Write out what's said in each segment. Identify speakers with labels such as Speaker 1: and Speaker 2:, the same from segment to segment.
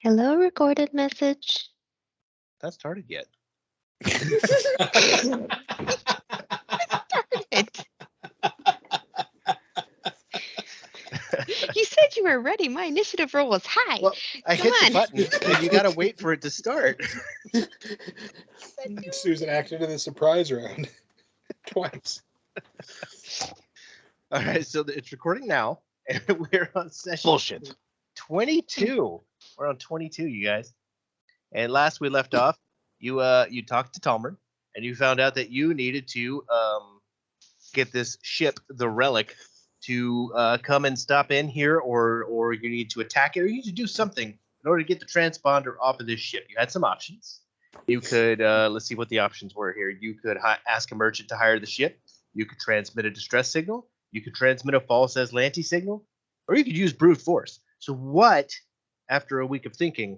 Speaker 1: Hello, recorded message.
Speaker 2: Not started yet.
Speaker 1: It. You said you were ready. My initiative roll was high.
Speaker 2: Well, I
Speaker 1: Come
Speaker 2: hit
Speaker 1: on.
Speaker 2: the button, and you gotta wait for it to start.
Speaker 3: Susan acted in the surprise round twice.
Speaker 2: All right, so it's recording now, and we're on session
Speaker 4: Bullshit.
Speaker 2: 22. We're on 22, you guys. And last we left off, you talked to Talmer, and you found out that you needed to get this ship, the Relic, to come and stop in here, or you need to attack it, or you need to do something in order to get the transponder off of this ship. You had some options. You could, let's see what the options were here. You could ask a merchant to hire the ship. You could transmit a distress signal. You could transmit a false Aslante signal, or you could use brute force. So what, after a week of thinking,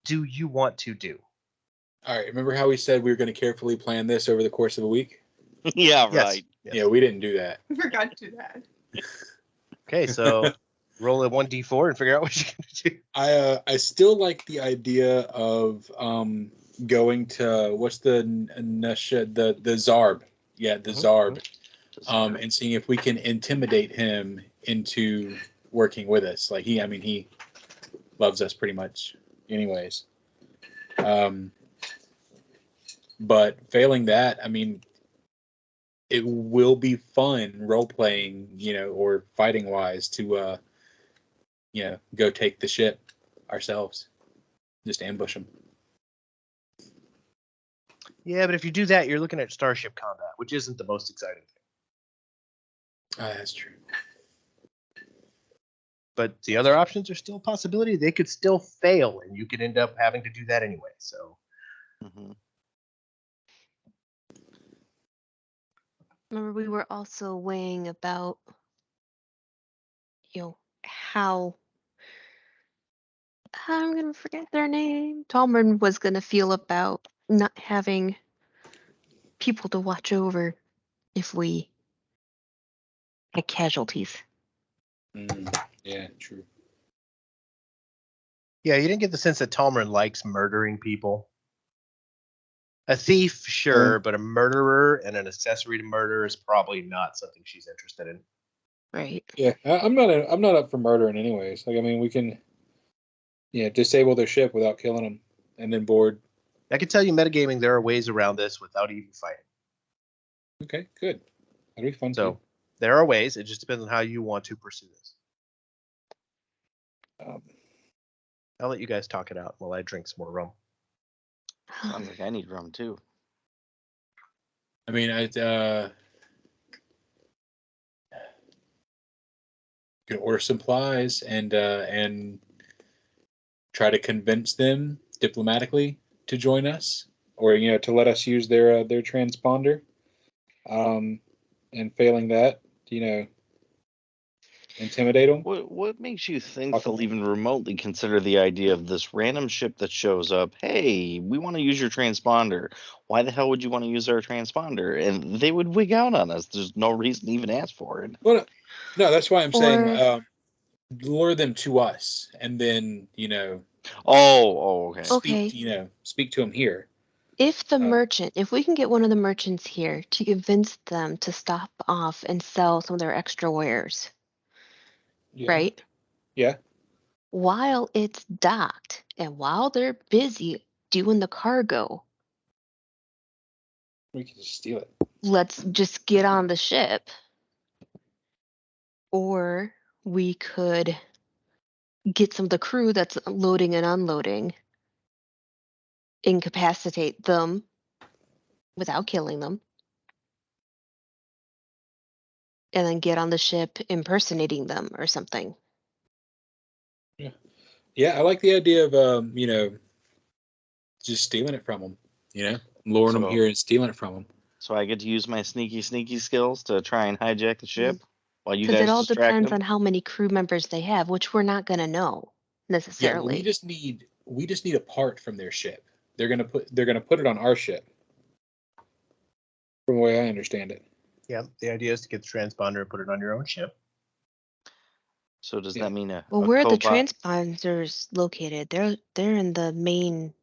Speaker 2: do you want to do?
Speaker 3: All right, remember how we said we were going to carefully plan this over the course of a week?
Speaker 4: Yeah,
Speaker 2: Yes.
Speaker 4: right.
Speaker 2: Yes.
Speaker 3: Yeah, we didn't do that.
Speaker 5: I forgot to do that.
Speaker 2: Okay, so roll a 1d4 and figure out what you're gonna do.
Speaker 3: I still like the idea of going to what's the Zarb? Yeah, the Zarb. And seeing if we can intimidate him into working with us. Like he loves us pretty much anyways. But failing that, I mean, it will be fun role playing, or fighting wise to, go take the ship ourselves, just ambush them.
Speaker 2: Yeah, but if you do that, you're looking at starship combat, which isn't the most exciting thing.
Speaker 3: That's true.
Speaker 2: But the other options are still a possibility. They could still fail, and you could end up having to do that anyway. So,
Speaker 1: Remember, we were also weighing about, how I'm gonna forget their name. Talman was gonna feel about not having people to watch over if we had casualties.
Speaker 3: Yeah, true.
Speaker 2: yeah, you didn't get the sense that Talmer likes murdering people. A thief, sure, but a murderer and an accessory to murder is probably not something she's interested in.
Speaker 1: Right.
Speaker 3: Yeah, I'm not up for murdering anyways. Like, I mean, we can, disable their ship without killing them, and then board.
Speaker 2: I can tell you, metagaming, there are ways around this without even fighting.
Speaker 3: Okay, good. That'll be fun
Speaker 2: So
Speaker 3: too.
Speaker 2: there are ways. It just depends on how you want to pursue this. I'll let you guys talk it out while I drink some more rum.
Speaker 4: Sounds like I need rum too.
Speaker 3: I mean, I can order supplies and try to convince them diplomatically to join us, or to let us use their transponder. And failing that, intimidate them.
Speaker 4: What makes you think they'll even remotely consider the idea of this random ship that shows up? Hey, we want to use your transponder. Why the hell would you want to use our transponder? And they would wig out on us. There's no reason to even ask for it.
Speaker 3: Well, no, that's why I'm saying lure them to us, and then
Speaker 4: okay.
Speaker 3: speak to them here.
Speaker 1: If the merchant, if we can get one of the merchants here to convince them to stop off and sell some of their extra wares, right?
Speaker 3: Yeah.
Speaker 1: While it's docked and while they're busy doing the cargo,
Speaker 3: We can just steal it.
Speaker 1: let's just get on the ship. Or we could get some of the crew that's loading and unloading, incapacitate them without killing them, and then get on the ship impersonating them or something.
Speaker 3: Yeah, I like the idea of just stealing it from them. Luring them here and stealing it from them.
Speaker 4: So I get to use my sneaky skills to try and hijack the ship while you guys
Speaker 1: Because it all
Speaker 4: distract
Speaker 1: depends
Speaker 4: them?
Speaker 1: on how many crew members they have, which we're not going to know necessarily.
Speaker 3: Yeah, we just need a part from their ship. They're gonna put it on our ship. From the way I understand it.
Speaker 2: Yeah, the idea is to get the transponder and put it on your own ship.
Speaker 4: So does
Speaker 3: Yeah.
Speaker 4: that mean
Speaker 1: Well,
Speaker 4: a
Speaker 1: where are the
Speaker 4: cobot?
Speaker 1: transponders located? They're in the main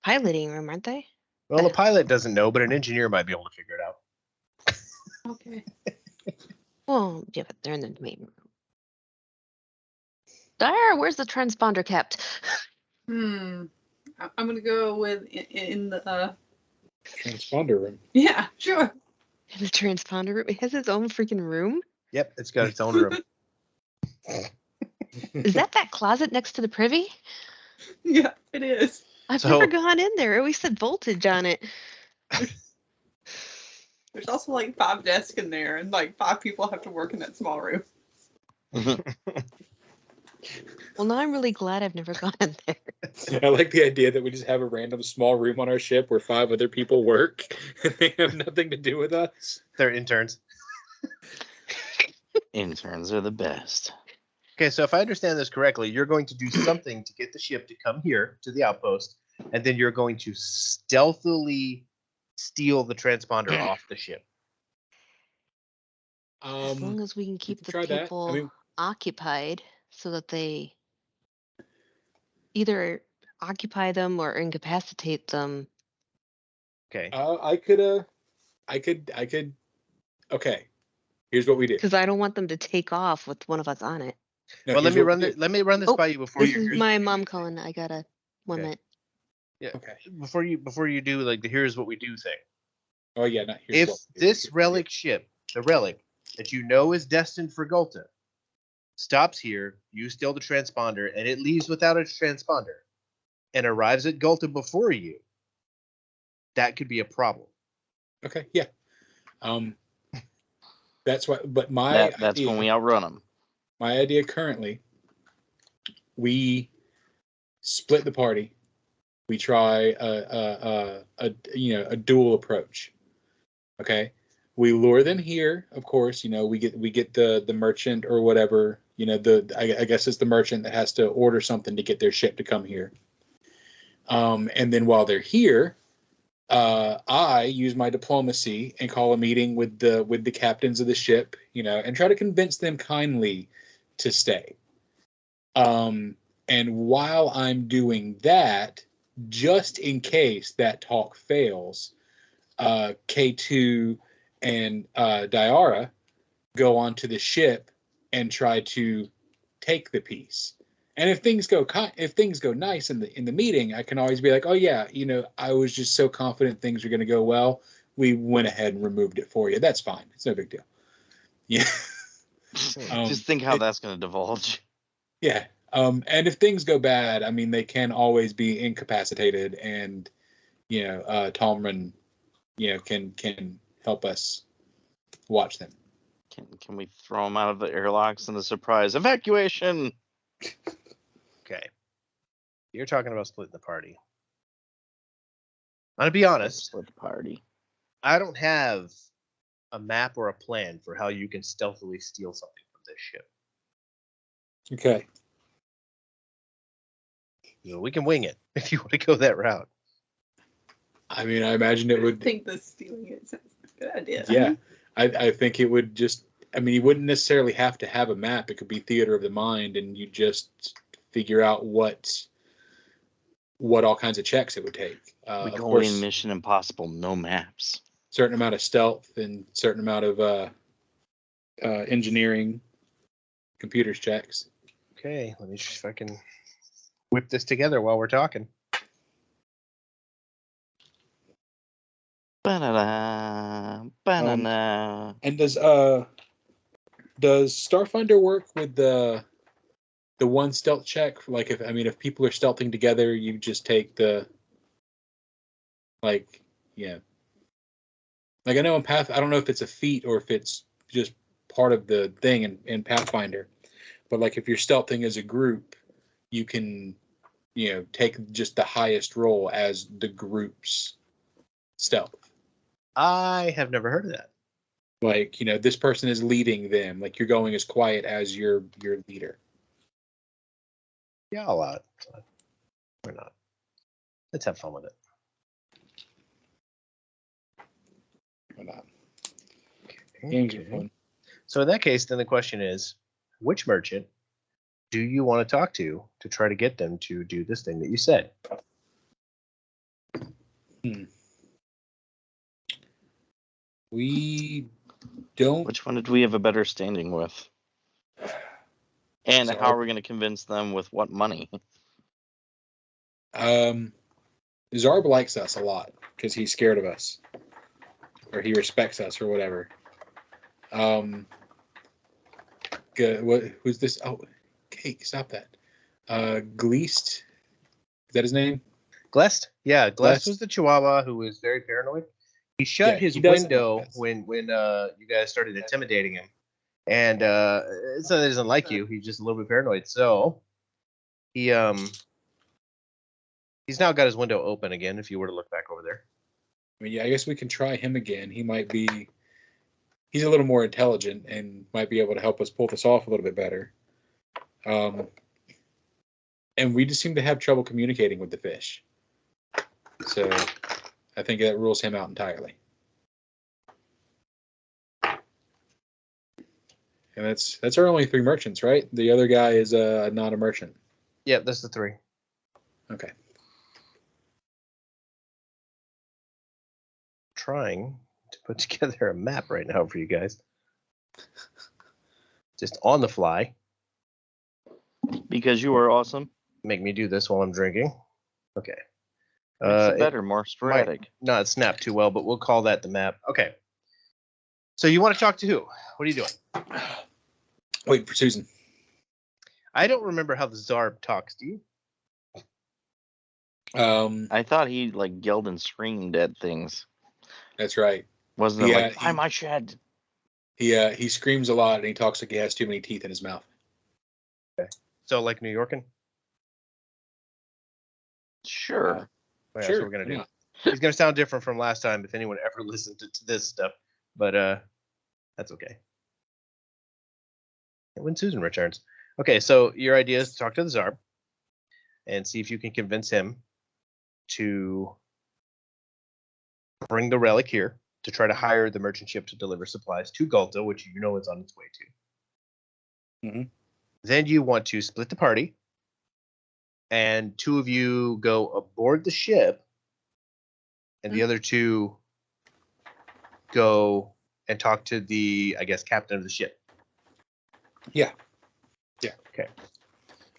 Speaker 1: piloting room, aren't they?
Speaker 2: Well, a pilot doesn't know, but an engineer might be able to figure it out.
Speaker 5: Okay.
Speaker 1: Well, yeah, but they're in the main room. Dyer, where's the transponder kept?
Speaker 5: I'm gonna go with in the.
Speaker 3: Transponder room.
Speaker 5: Yeah, sure.
Speaker 1: In the transponder room? It has its own freaking room?
Speaker 2: Yep, it's got its own room.
Speaker 1: Is that closet next to the privy?
Speaker 5: Yeah, it is.
Speaker 1: I've
Speaker 2: So-
Speaker 1: never gone in there. It always said voltage on it.
Speaker 5: There's also like 5 desks in there, and like 5 people have to work in that small room.
Speaker 1: Well, now I'm really glad I've never gone in there.
Speaker 3: I like the idea that we just have a random small room on our ship where 5 other people work and they have nothing to do with us.
Speaker 2: They're interns.
Speaker 4: Interns are the best.
Speaker 2: Okay, so if I understand this correctly, you're going to do something to get the ship to come here to the outpost, and then you're going to stealthily steal the transponder off the ship.
Speaker 1: As long as we can keep
Speaker 3: could
Speaker 1: the
Speaker 3: try that. I
Speaker 1: people
Speaker 3: mean-
Speaker 1: occupied so that they either occupy them or incapacitate them.
Speaker 2: Okay.
Speaker 3: I could. Okay, here's what we do.
Speaker 1: Because I don't want them to take off with one of us on it.
Speaker 3: No,
Speaker 2: Well, let
Speaker 3: here's
Speaker 2: me
Speaker 3: what
Speaker 2: run
Speaker 3: we
Speaker 2: this.
Speaker 3: do.
Speaker 2: Let me run this
Speaker 1: Oh,
Speaker 2: by you before
Speaker 1: This
Speaker 2: you.
Speaker 1: is my mom calling. I got a 1
Speaker 2: Okay.
Speaker 1: minute.
Speaker 2: Yeah.
Speaker 3: Okay.
Speaker 2: Before you do like the here's what we do thing.
Speaker 3: Oh yeah, not here's
Speaker 2: If
Speaker 3: what we do.
Speaker 2: this
Speaker 3: Here's what we do.
Speaker 2: relic ship, the relic that you know is destined for Gulta, stops here, you steal the transponder, and it leaves without its transponder, and arrives at Gulta before you, that could be a problem.
Speaker 3: Okay, yeah. That's what. But my
Speaker 4: That's
Speaker 3: idea,
Speaker 4: when we outrun them.
Speaker 3: my idea currently, we split the party. We try a dual approach. Okay, we lure them here. Of course, we get the merchant or whatever. I guess it's the merchant that has to order something to get their ship to come here. And then while they're here, I use my diplomacy and call a meeting with the captains of the ship, and try to convince them kindly to stay. And while I'm doing that, just in case that talk fails, K2 and Diara go onto the ship and try to take the piece. And if things go nice in the meeting, I can always be like, oh yeah, I was just so confident things are going to go well. We went ahead and removed it for you. That's fine. It's no big deal. Yeah.
Speaker 4: Just think how that's going to divulge.
Speaker 3: Yeah. And if things go bad, I mean, they can always be incapacitated, and Talman, can help us watch them.
Speaker 4: Can we throw them out of the airlocks in the surprise evacuation?
Speaker 2: Okay. You're talking about splitting the party. I'm gonna be honest,
Speaker 4: Split the party.
Speaker 2: I don't have a map or a plan for how you can stealthily steal something from this ship.
Speaker 3: Okay.
Speaker 2: We can wing it if you want to go that route.
Speaker 3: I mean, I imagine it
Speaker 5: I
Speaker 3: would.
Speaker 5: think the stealing it sounds like a good idea.
Speaker 3: Yeah. I think it would just. I mean, you wouldn't necessarily have to have a map. It could be theater of the mind, and you just figure out what all kinds of checks it would take.
Speaker 4: We
Speaker 3: Of
Speaker 4: go
Speaker 3: course,
Speaker 4: in Mission Impossible, no maps.
Speaker 3: certain amount of stealth and certain amount of engineering, computers checks.
Speaker 2: Okay, let me just fucking whip this together while we're talking.
Speaker 4: Ba-da-da, ba-da-da.
Speaker 3: And does Starfinder work with the one stealth check? Like, if people are stealthing together, you just take the, like, yeah. Like, I know in Path, I don't know if it's a feat or if it's just part of the thing in Pathfinder, but like if you're stealthing as a group, you can, take just the highest roll as the group's stealth.
Speaker 2: I have never heard of that.
Speaker 3: Like, this person is leading them. Like, you're going as quiet as your leader.
Speaker 2: Yeah, I'll allow it. Why not? Let's have fun with it.
Speaker 3: Or not. Games are
Speaker 2: Okay.
Speaker 3: fun.
Speaker 2: So in that case, then the question is, which merchant do you want to talk to try to get them to do this thing that you said?
Speaker 3: We don't.
Speaker 4: Which one did we have a better standing with? And
Speaker 3: So
Speaker 4: how are we going to convince them with what money?
Speaker 3: Zarb likes us a lot because he's scared of us, or he respects us, or whatever. Who's this? Oh, Kate, stop that. Gleast, is that his name?
Speaker 2: Glest? Yeah, Glest
Speaker 3: Glest.
Speaker 2: was the Chihuahua who was very paranoid. He shut
Speaker 3: Yeah,
Speaker 2: his
Speaker 3: he doesn't
Speaker 2: window
Speaker 3: like us.
Speaker 2: when you guys started intimidating him, and it's not that he doesn't like you. He's just a little bit paranoid. So he's now got his window open again. If you were to look back over there,
Speaker 3: I mean, yeah, I guess we can try him again. He might be. He's a little more intelligent and might be able to help us pull this off a little bit better. And we just seem to have trouble communicating with the fish. So I think that rules him out entirely. And that's our only 3 merchants, right? The other guy is not a merchant.
Speaker 2: yeah, that's the 3.
Speaker 3: Okay.
Speaker 2: Trying to put together a map right now for you guys, just on the fly.
Speaker 4: Because you are awesome.
Speaker 2: Make me do this while I'm drinking. Okay.
Speaker 4: Makes it better, more sporadic.
Speaker 2: Might not snap too well, but we'll call that the map. Okay. So you want to talk to who? What are you doing?
Speaker 3: Wait for Susan.
Speaker 2: I don't remember how the Zarb talks. Do you?
Speaker 4: I thought he like yelled and screamed at things.
Speaker 3: That's right.
Speaker 4: Wasn't it like, buy my shed?
Speaker 3: He screams a lot and he talks like he has too many teeth in his mouth.
Speaker 2: Okay. So like New Yorkin?
Speaker 4: Sure.
Speaker 2: Well,
Speaker 3: Sure.
Speaker 2: That's what we're gonna do. He's gonna sound different from last time if anyone ever listened to this stuff, but that's okay. When Susan returns. Okay, so your idea is to talk to the Zarb and see if you can convince him to bring the relic here to try to hire the merchant ship to deliver supplies to Galta, which you know is on its way to.
Speaker 3: Mm-hmm.
Speaker 2: Then you want to split the party, and 2 of you go aboard the ship, and the other 2 go and talk to the, I guess, captain of the ship.
Speaker 3: Yeah.
Speaker 2: Okay.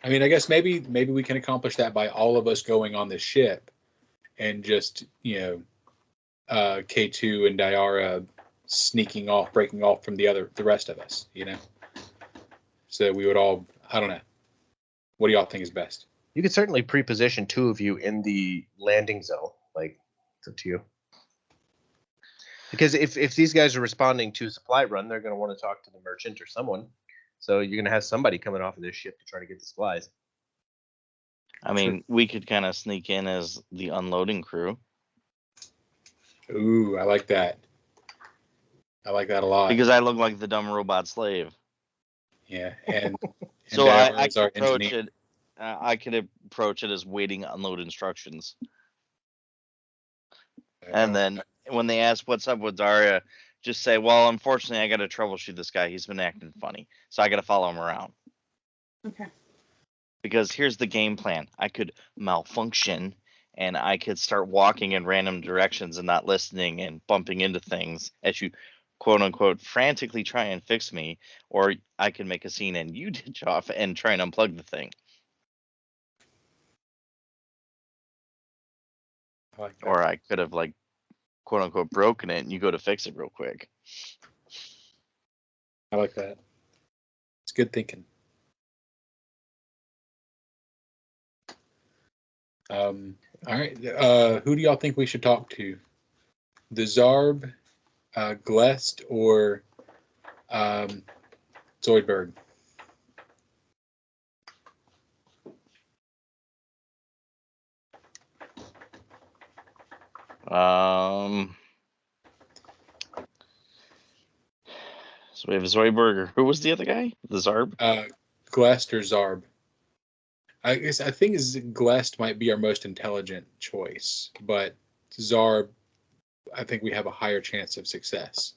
Speaker 3: I mean, I guess maybe we can accomplish that by all of us going on the ship and just, K2 and Diara sneaking off, breaking off from the rest of us, So we would all, I don't know. What do y'all think is best?
Speaker 2: You could certainly pre-position 2 of you in the landing zone. Like, it's up to you. Because if these guys are responding to a supply run, they're going to want to talk to the merchant or someone. So you're going to have somebody coming off of this ship to try to get the supplies.
Speaker 4: I mean, we could kind of sneak in as the unloading crew.
Speaker 3: Ooh, I like that. I like that a lot.
Speaker 4: Because I look like the dumb robot slave.
Speaker 3: Yeah, and
Speaker 4: So
Speaker 3: Diara
Speaker 4: I
Speaker 3: is our
Speaker 4: could approach
Speaker 3: engineer.
Speaker 4: it. I could approach it as waiting unload instructions. And then when they ask what's up with Daria, just say, well, unfortunately, I got to troubleshoot this guy. He's been acting funny. So I got to follow him around.
Speaker 5: Okay.
Speaker 4: Because here's the game plan. I could malfunction and I could start walking in random directions and not listening and bumping into things as you, quote unquote, frantically try and fix me. Or I could make a scene and you ditch off and try and unplug the thing.
Speaker 3: I like that.
Speaker 4: Or I could have, like, quote unquote, broken it and you go to fix it real quick.
Speaker 3: I like that. It's good thinking. All right. Who do y'all think we should talk to? The Zarb, Glest, or Zoidberg?
Speaker 4: So we have Zoidberg. Who was the other guy? The Zarb?
Speaker 3: Glest or Zarb? I think Glest might be our most intelligent choice, but Zarb, I think we have a higher chance of success.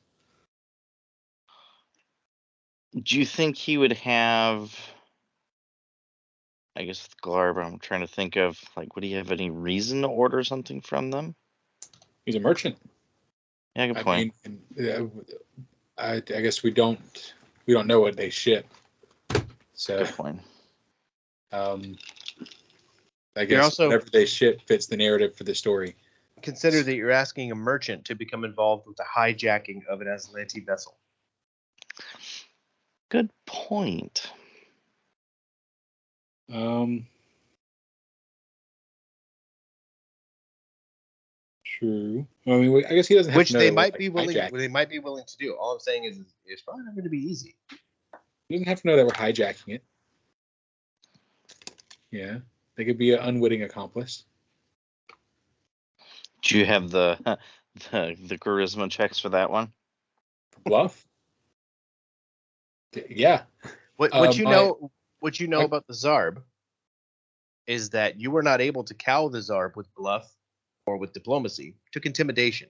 Speaker 4: Do you think he would have? I guess with Glarb, I'm trying to think of like, would he have any reason to order something from them?
Speaker 3: He's a merchant.
Speaker 4: Yeah, good
Speaker 3: I
Speaker 4: point.
Speaker 3: mean, I guess we don't know what they ship. So
Speaker 4: Good point.
Speaker 3: I guess
Speaker 2: also-
Speaker 3: whatever they ship fits the narrative for the story.
Speaker 2: Consider that you're asking a merchant to become involved with the hijacking of an Aslante vessel.
Speaker 4: Good point.
Speaker 3: True. I mean, I guess he doesn't have
Speaker 2: Which
Speaker 3: to know
Speaker 2: they
Speaker 3: that
Speaker 2: might
Speaker 3: we're,
Speaker 2: be
Speaker 3: like,
Speaker 2: willing.
Speaker 3: hijacking.
Speaker 2: They might be willing to do. All I'm saying is, it's probably not going to be easy.
Speaker 3: He doesn't have to know that we're hijacking it. Yeah, they could be an unwitting accomplice.
Speaker 4: Do you have the the charisma checks for that one?
Speaker 3: Bluff. Yeah.
Speaker 2: What you
Speaker 3: my-
Speaker 2: know? What you know
Speaker 3: I-
Speaker 2: about the Zarb is that you were not able to cow the Zarb with bluff or with diplomacy. You took intimidation.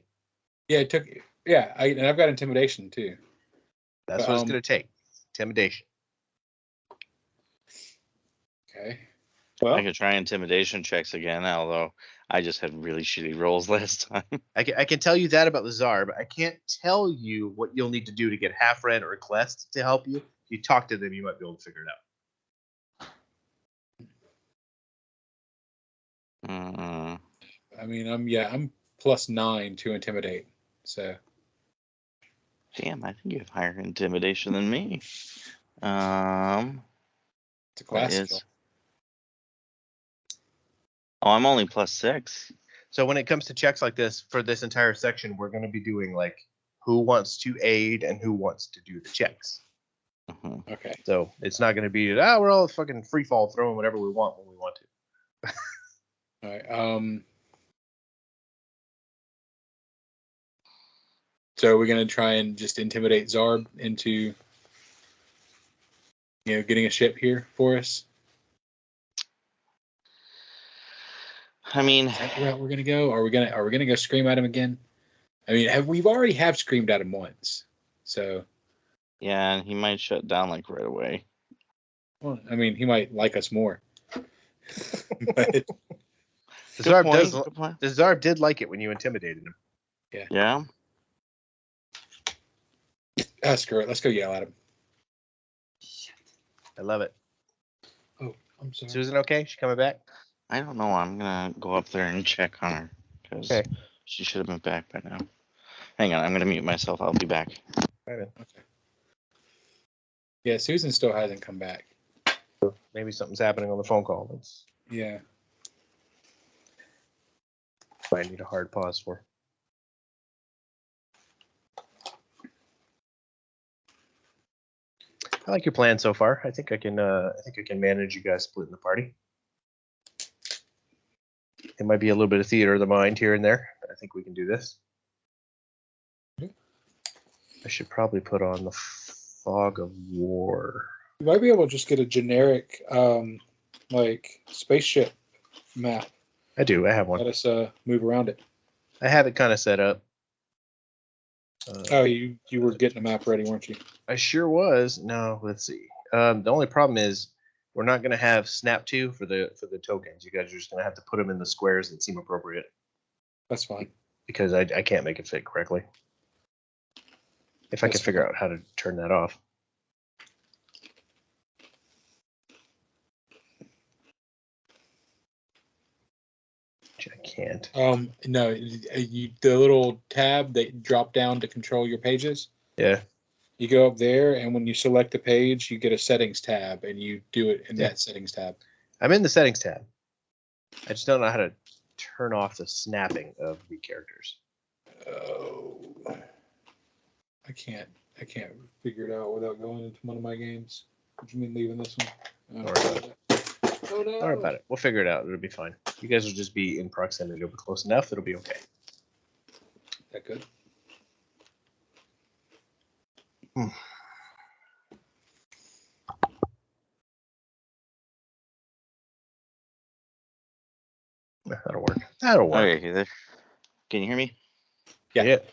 Speaker 3: Yeah, it took. Yeah, and I've got intimidation too.
Speaker 2: That's what it's going to take. Intimidation.
Speaker 3: Okay.
Speaker 4: I
Speaker 3: Well,
Speaker 4: could try intimidation checks again, although I just had really shitty rolls last time.
Speaker 2: I can tell you that about the Zarb. I can't tell you what you'll need to do to get Half Red or Quest to help you. If you talk to them, you might be able to figure it out.
Speaker 3: I mean, I'm +9 to intimidate. So
Speaker 4: Damn, I think you have higher intimidation than me.
Speaker 3: it's a
Speaker 4: What
Speaker 3: class
Speaker 4: is?
Speaker 3: skill.
Speaker 4: Oh, I'm only +6.
Speaker 2: So when it comes to checks like this, for this entire section, we're going to be doing like who wants to aid and who wants to do the checks.
Speaker 4: Mhm.
Speaker 3: Okay.
Speaker 2: So it's not going to be we're all fucking free fall throwing whatever we want when we want to.
Speaker 3: All right. So we're gonna try and just intimidate Zarb into, getting a ship here for us.
Speaker 4: I mean,
Speaker 3: Is that the route we're gonna go? Are we gonna go scream at him again? I mean, we've already screamed at him once. So,
Speaker 4: yeah, and he might shut down like right away.
Speaker 3: well, I mean, he might like us more. But
Speaker 2: The
Speaker 4: Good
Speaker 2: Zarb
Speaker 4: point,
Speaker 2: does.
Speaker 4: good point.
Speaker 2: The Zarb did like it when you intimidated him.
Speaker 4: Yeah.
Speaker 3: screw it. Let's go yell at him.
Speaker 2: I love it.
Speaker 3: Oh, I'm sorry.
Speaker 2: Susan, okay? She coming back?
Speaker 4: I don't know. I'm gonna go up there and check on her because
Speaker 2: Okay.
Speaker 4: she should have been back by now. Hang on, I'm gonna mute myself. I'll be back.
Speaker 2: Right then.
Speaker 3: Okay. Yeah, Susan still hasn't come back.
Speaker 2: Maybe something's happening on the phone call. That's
Speaker 3: Yeah.
Speaker 2: what I need a hard pause for. I like your plan so far. I think I can manage you guys splitting the party. It might be a little bit of theater of the mind here and there, but I think we can do this. I should probably put on the Fog of War.
Speaker 3: You might be able to just get a generic, like spaceship map.
Speaker 2: I do. I have one.
Speaker 3: Let us move around it.
Speaker 2: I have it kind of set up.
Speaker 3: Oh, you were getting a map ready, weren't you?
Speaker 2: I sure was. No, let's see. The only problem is we're not going to have Snap 2 for the tokens. You guys are just going to have to put them in the squares that seem appropriate
Speaker 3: That's fine.
Speaker 2: because I can't make it fit correctly. If I
Speaker 3: That's
Speaker 2: can figure out how to turn that off. Which I can't.
Speaker 3: No, the little tab that drop down to control your pages.
Speaker 2: Yeah.
Speaker 3: You go up there, and when you select a page, you get a settings tab, and you do it in
Speaker 2: Yeah.
Speaker 3: that settings tab.
Speaker 2: I'm in the settings tab. I just don't know how to turn off the snapping of the characters.
Speaker 3: Oh, I can't figure it out without going into one of my games. What do you mean leaving this one?
Speaker 2: Don't worry about it.
Speaker 3: Oh no!
Speaker 2: Don't worry about it. We'll figure it out. It'll be fine. You guys will just be in proximity. It'll be close enough. It'll be okay.
Speaker 3: That good?
Speaker 2: That'll work. That'll work.
Speaker 4: Okay, there. Can you hear me?
Speaker 3: Yeah.
Speaker 4: Okay,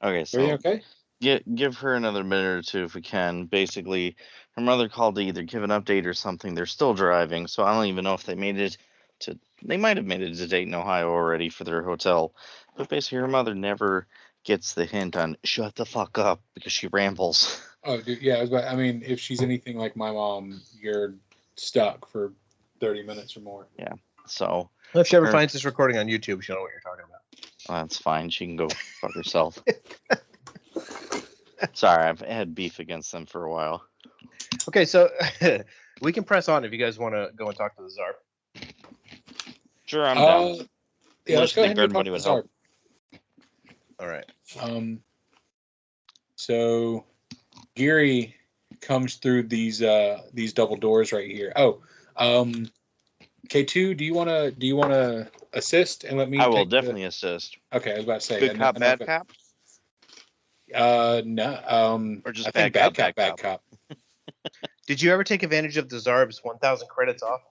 Speaker 3: Are you
Speaker 4: so
Speaker 3: okay?
Speaker 4: Give her another minute or two if we can. Basically, her mother called to either give an update or something. They're still driving, so I don't even know if they made it to. They might have made it to Dayton, Ohio already for their hotel. But basically, her mother never gets the hint on shut the fuck up because she rambles.
Speaker 3: Oh, dude, yeah. I mean, if she's anything like my mom, you're stuck for 30 minutes or more.
Speaker 4: Yeah. So
Speaker 2: Well, if she ever
Speaker 4: her-
Speaker 2: finds this recording on YouTube, she'll know what you're talking about.
Speaker 4: that's fine. She can go fuck herself. Sorry, I've had beef against them for a while.
Speaker 2: Okay, so we can press on if you guys want to go and talk to the Zarb.
Speaker 4: Sure, I'm down.
Speaker 3: Yeah, let's
Speaker 4: Unless
Speaker 3: go
Speaker 4: you
Speaker 3: ahead
Speaker 4: think
Speaker 3: and talk
Speaker 4: everybody
Speaker 3: to
Speaker 4: would
Speaker 3: Zarb.
Speaker 4: help.
Speaker 2: All right.
Speaker 3: So Geary comes through these double doors right here. Oh, K2, do you wanna assist and let me?
Speaker 4: I will
Speaker 3: take the-
Speaker 4: definitely assist.
Speaker 3: Okay, I was about to say.
Speaker 4: Good
Speaker 3: and-
Speaker 4: cop,
Speaker 3: and I've
Speaker 4: bad
Speaker 3: got-
Speaker 4: cop.
Speaker 3: No.
Speaker 4: Or just
Speaker 3: I think
Speaker 4: bad cop,
Speaker 3: bad cop.
Speaker 2: Did you ever take advantage of the Zarb's 1,000 credits off?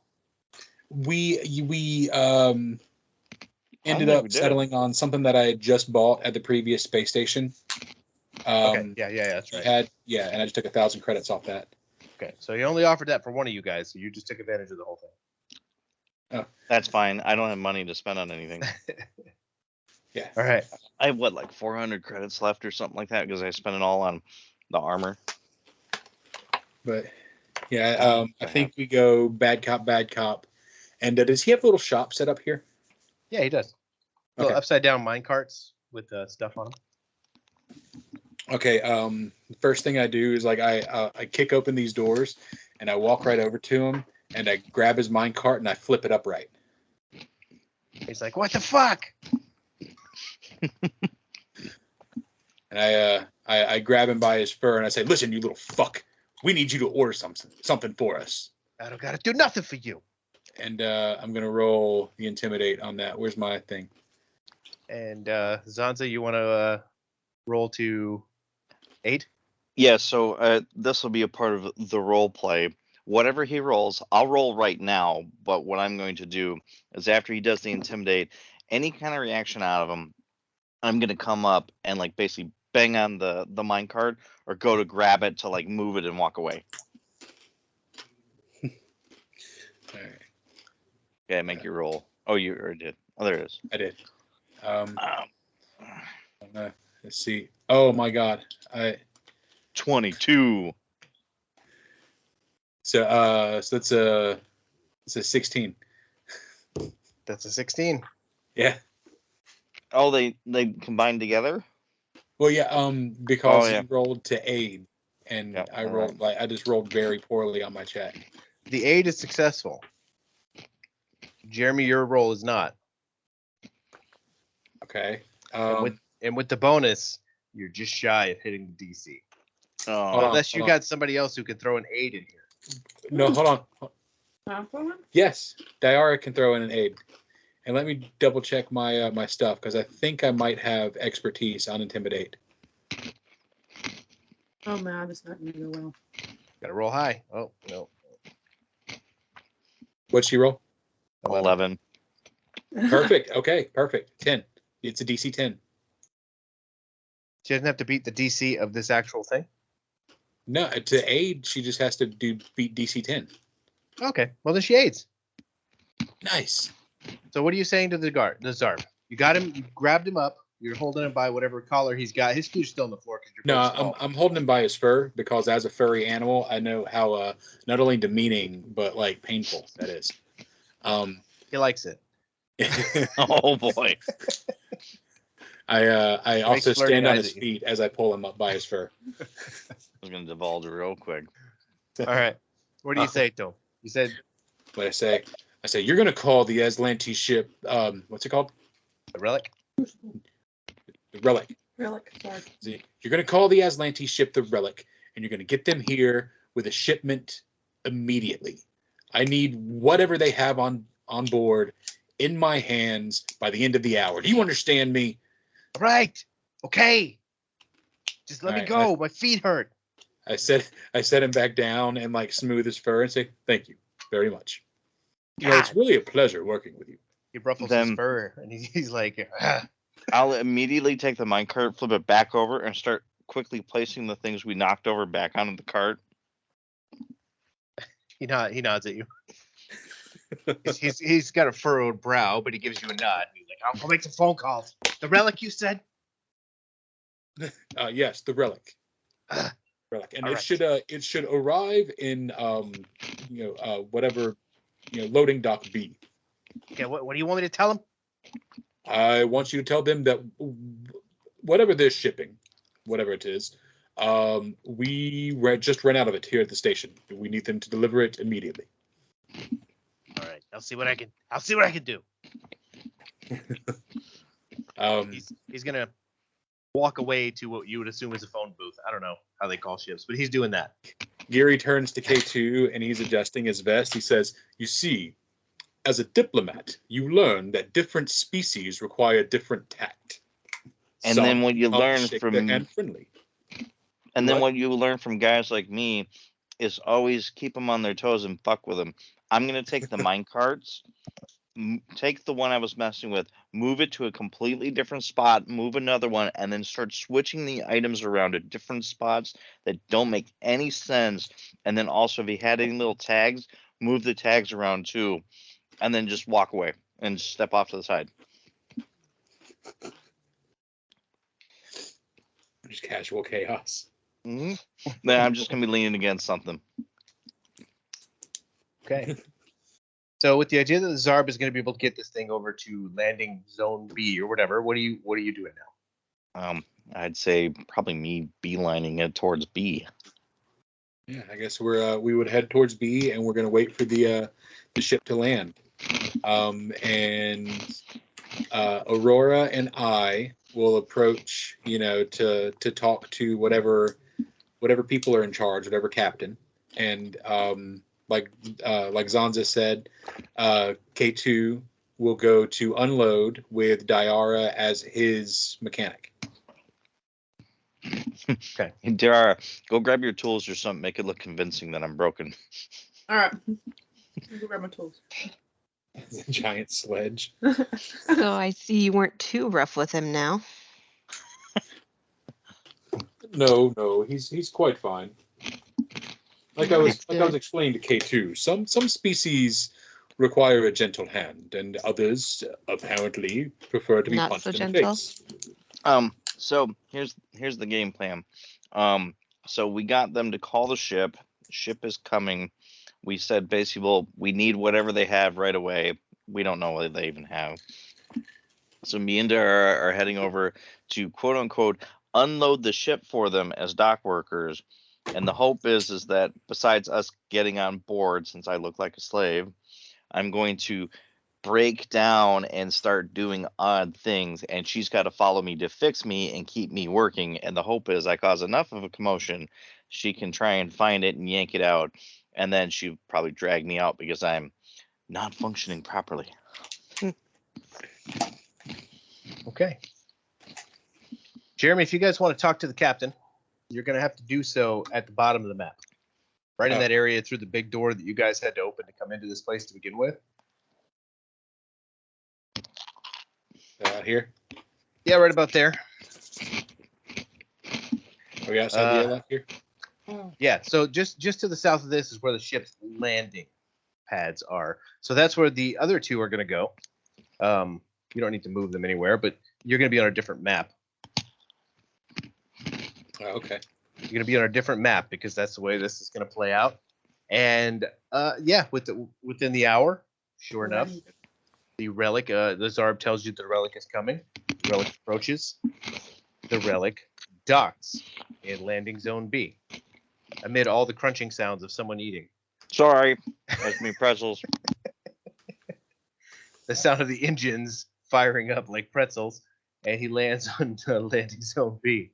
Speaker 3: We ended
Speaker 4: think
Speaker 3: up
Speaker 4: we did.
Speaker 3: settling on something that I had just bought at the previous space station.
Speaker 2: Okay. Yeah, that's
Speaker 3: we
Speaker 2: right.
Speaker 3: and I just took 1,000 credits off that.
Speaker 2: Okay, so he only offered that for one of you guys, so you just took advantage of the whole thing.
Speaker 4: That's fine. I don't have money to spend on anything.
Speaker 3: Yeah.
Speaker 2: All right.
Speaker 4: I have like 400 credits left or something like that because I spent it all on the armor.
Speaker 3: But yeah, I think we go bad cop. And does he have a little shop set up here?
Speaker 2: Yeah, he does. Little
Speaker 3: Okay.
Speaker 2: upside down mine carts with stuff on them.
Speaker 3: Okay. The first thing I do is like I kick open these doors and I walk right over to him and I grab his mine cart and I flip it upright.
Speaker 2: He's like, "What the fuck?"
Speaker 3: And I grab him by his fur and I say, "Listen, you little fuck, we need you to order something for us."
Speaker 2: I don't gotta do nothing for you.
Speaker 3: And I'm gonna roll the intimidate on that. Where's my thing?
Speaker 2: And Zanza, you want to roll to 8?
Speaker 4: Yeah, so this will be a part of the role play. Whatever he rolls, I'll roll right now. But what I'm going to do is after he does the intimidate, any kind of reaction out of him, I'm going to come up and like basically bang on the mine cart or go to grab it to like move it and walk away.
Speaker 3: All right,
Speaker 4: Okay, make your roll. Oh, you already did. Oh, there it is.
Speaker 3: I did. Let's see. Oh my God,
Speaker 4: 22.
Speaker 3: so it's a 16.
Speaker 2: That's a 16.
Speaker 3: Yeah.
Speaker 4: Oh, they combined together?
Speaker 3: Well, yeah. Because
Speaker 4: Oh, yeah.
Speaker 3: he rolled to aid, and
Speaker 4: Yep,
Speaker 3: I
Speaker 4: all
Speaker 3: rolled
Speaker 4: right.
Speaker 3: I just rolled very poorly on my check.
Speaker 2: The 8 is successful. Jeremy, your roll is not.
Speaker 3: Okay.
Speaker 2: And with the bonus, you're just shy of hitting the DC.
Speaker 4: Oh,
Speaker 2: Unless you got somebody else who can throw an 8 in here.
Speaker 3: No, hold on. Yes, Diara can throw in an aid. And let me double check my my stuff because I think I might have expertise on intimidate.
Speaker 5: Oh man, this is not gonna go well.
Speaker 2: Gotta roll high. Oh, no.
Speaker 3: What'd she roll?
Speaker 4: 11.
Speaker 3: Perfect. Okay, perfect. 10. It's a DC 10.
Speaker 2: She doesn't have to beat the DC of this actual thing?
Speaker 3: No, to aid, she just has to beat DC 10.
Speaker 2: Okay. Well, then she aids.
Speaker 3: Nice.
Speaker 2: So what are you saying to the Zarb? You got him, you grabbed him up, you're holding him by whatever collar he's got. His shoe's still on the floor because you're
Speaker 3: No,
Speaker 2: both small.
Speaker 3: I'm holding him by his fur because as a furry animal, I know how not only demeaning but like painful that is.
Speaker 2: He likes it.
Speaker 4: Oh, boy.
Speaker 3: I also
Speaker 2: flirty
Speaker 3: stand on
Speaker 2: eyes
Speaker 3: his
Speaker 2: at you.
Speaker 3: feet as I pull him up by his fur.
Speaker 4: I was going to divulge real quick.
Speaker 2: All right. What do you say to him? You said
Speaker 3: But I say, you're gonna call the Aslante ship. What's it called?
Speaker 2: the relic?
Speaker 3: The Relic.
Speaker 5: Relic, sorry.
Speaker 3: See, you're gonna call the Aslante ship the Relic, and you're gonna get them here with a shipment immediately. I need whatever they have on board in my hands by the end of the hour. Do you understand me?
Speaker 2: All right. Okay. Just let
Speaker 3: All
Speaker 2: me
Speaker 3: right,
Speaker 2: go. My feet hurt.
Speaker 3: I set him back down and like smooth his fur and say, "Thank you very much. You know, it's
Speaker 2: God.
Speaker 3: really a pleasure working with you."
Speaker 2: He ruffles his fur and he's like,
Speaker 4: I'll immediately take the minecart, flip it back over, and start quickly placing the things we knocked over back onto the cart?
Speaker 2: He nods at you. He's got a furrowed brow, but he gives you a nod. He's like, I'll go make some phone calls. The relic you said?
Speaker 3: Yes, the relic. Relic, and
Speaker 2: All
Speaker 3: it should arrive in whatever loading dock B.
Speaker 2: Okay, what do you want me to tell him?
Speaker 3: I want you to tell them that whatever they're shipping, whatever it is, we just ran out of it here at the station. We need them to deliver it immediately.
Speaker 2: All right, I'll see what I can do. He's gonna walk away to what you would assume is a phone booth. I don't know how they call ships, but he's doing that.
Speaker 3: Gary turns to K2 and he's adjusting his vest. He says, "You see, as a diplomat, you learn that different species require different tact.
Speaker 4: And then what you learn
Speaker 3: shake
Speaker 4: from
Speaker 3: their hand friendly.
Speaker 4: And then
Speaker 3: What?
Speaker 4: what you learn from guys like me is always keep them on their toes and fuck with them. I'm going to take the mine carts, take the one I was messing with, move it to a completely different spot, move another one, and then start switching the items around at different spots that don't make any sense. And then also, if he had any little tags, move the tags around too, and then just walk away and step off to the side.
Speaker 3: Just casual chaos.
Speaker 4: Mm-hmm. Then I'm just going to be leaning against something.
Speaker 2: Okay. So with the idea that the Zarb is going to be able to get this thing over to landing zone B or whatever, what are you doing now?
Speaker 4: I'd say probably me beelining it towards B.
Speaker 3: Yeah, I guess we would head towards B, and we're going to wait for the ship to land. And Aurora and I will approach, to talk to whatever people are in charge, whatever captain, and like Zanza said, K2 will go to unload with Diara as his mechanic.
Speaker 2: Okay.
Speaker 4: Diara, go grab your tools or something. Make it look convincing that I'm broken.
Speaker 5: All right. Go grab my tools.
Speaker 3: Giant sledge.
Speaker 1: So I see you weren't too rough with him now.
Speaker 3: No, he's quite fine. Like I was explaining to K2, some species require a gentle hand, and others apparently prefer to be
Speaker 1: Not
Speaker 3: punched
Speaker 1: so
Speaker 3: in
Speaker 1: gentle.
Speaker 3: the face.
Speaker 4: So here's the game plan. So we got them to call the ship. Ship is coming. We said basically, well, we need whatever they have right away. We don't know what they even have. So me and Dara are heading over to quote unquote unload the ship for them as dock workers. And the hope is that besides us getting on board, since I look like a slave, I'm going to break down and start doing odd things, and she's got to follow me to fix me and keep me working. And the hope is I cause enough of a commotion, she can try and find it and yank it out, and then she'll probably drag me out because I'm not functioning properly.
Speaker 2: Okay. Jeremy, if you guys want to talk to the captain, you're going to have to do so at the bottom of the map. Right in that area through the big door that you guys had to open to come into this place to begin with.
Speaker 3: Here?
Speaker 2: Yeah, right about there.
Speaker 3: Are we outside the airlock here?
Speaker 2: Yeah, so just to the south of this is where the ship's landing pads are. So that's where the other two are going to go. You don't need to move them anywhere, but you're going to be on a different map.
Speaker 3: Okay.
Speaker 2: You're going to be on a different map because that's the way this is going to play out. And within the hour, sure enough, the relic, the Zarb tells you the relic is coming. The relic approaches. The relic docks in landing zone B amid all the crunching sounds of someone eating.
Speaker 4: Sorry, that's me pretzels.
Speaker 2: The sound of the engines firing up like pretzels, and he lands on landing zone B.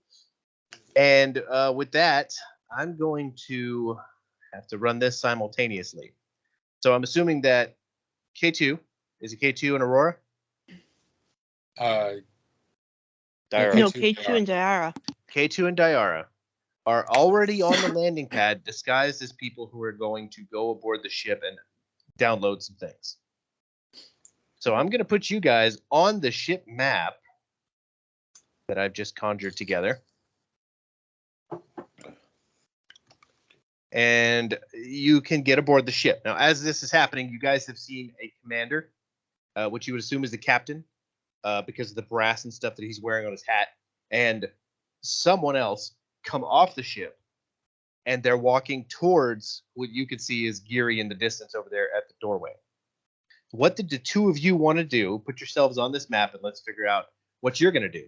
Speaker 2: And with that, I'm going to have to run this simultaneously. So I'm assuming that K2, is it K2 and Aurora?
Speaker 4: Diara.
Speaker 1: No, K2 and Diara.
Speaker 2: K2 and Diara are already on the landing pad disguised as people who are going to go aboard the ship and download some things. So I'm going to put you guys on the ship map that I've just conjured together. and you can get aboard the ship. Now, as this is happening, you guys have seen a commander, which you would assume is the captain, because of the brass and stuff that he's wearing on his hat, and someone else come off the ship, and they're walking towards what you can see is Geary in the distance over there at the doorway. What did the two of you want to do? Put yourselves on this map and let's figure out what you're going to do.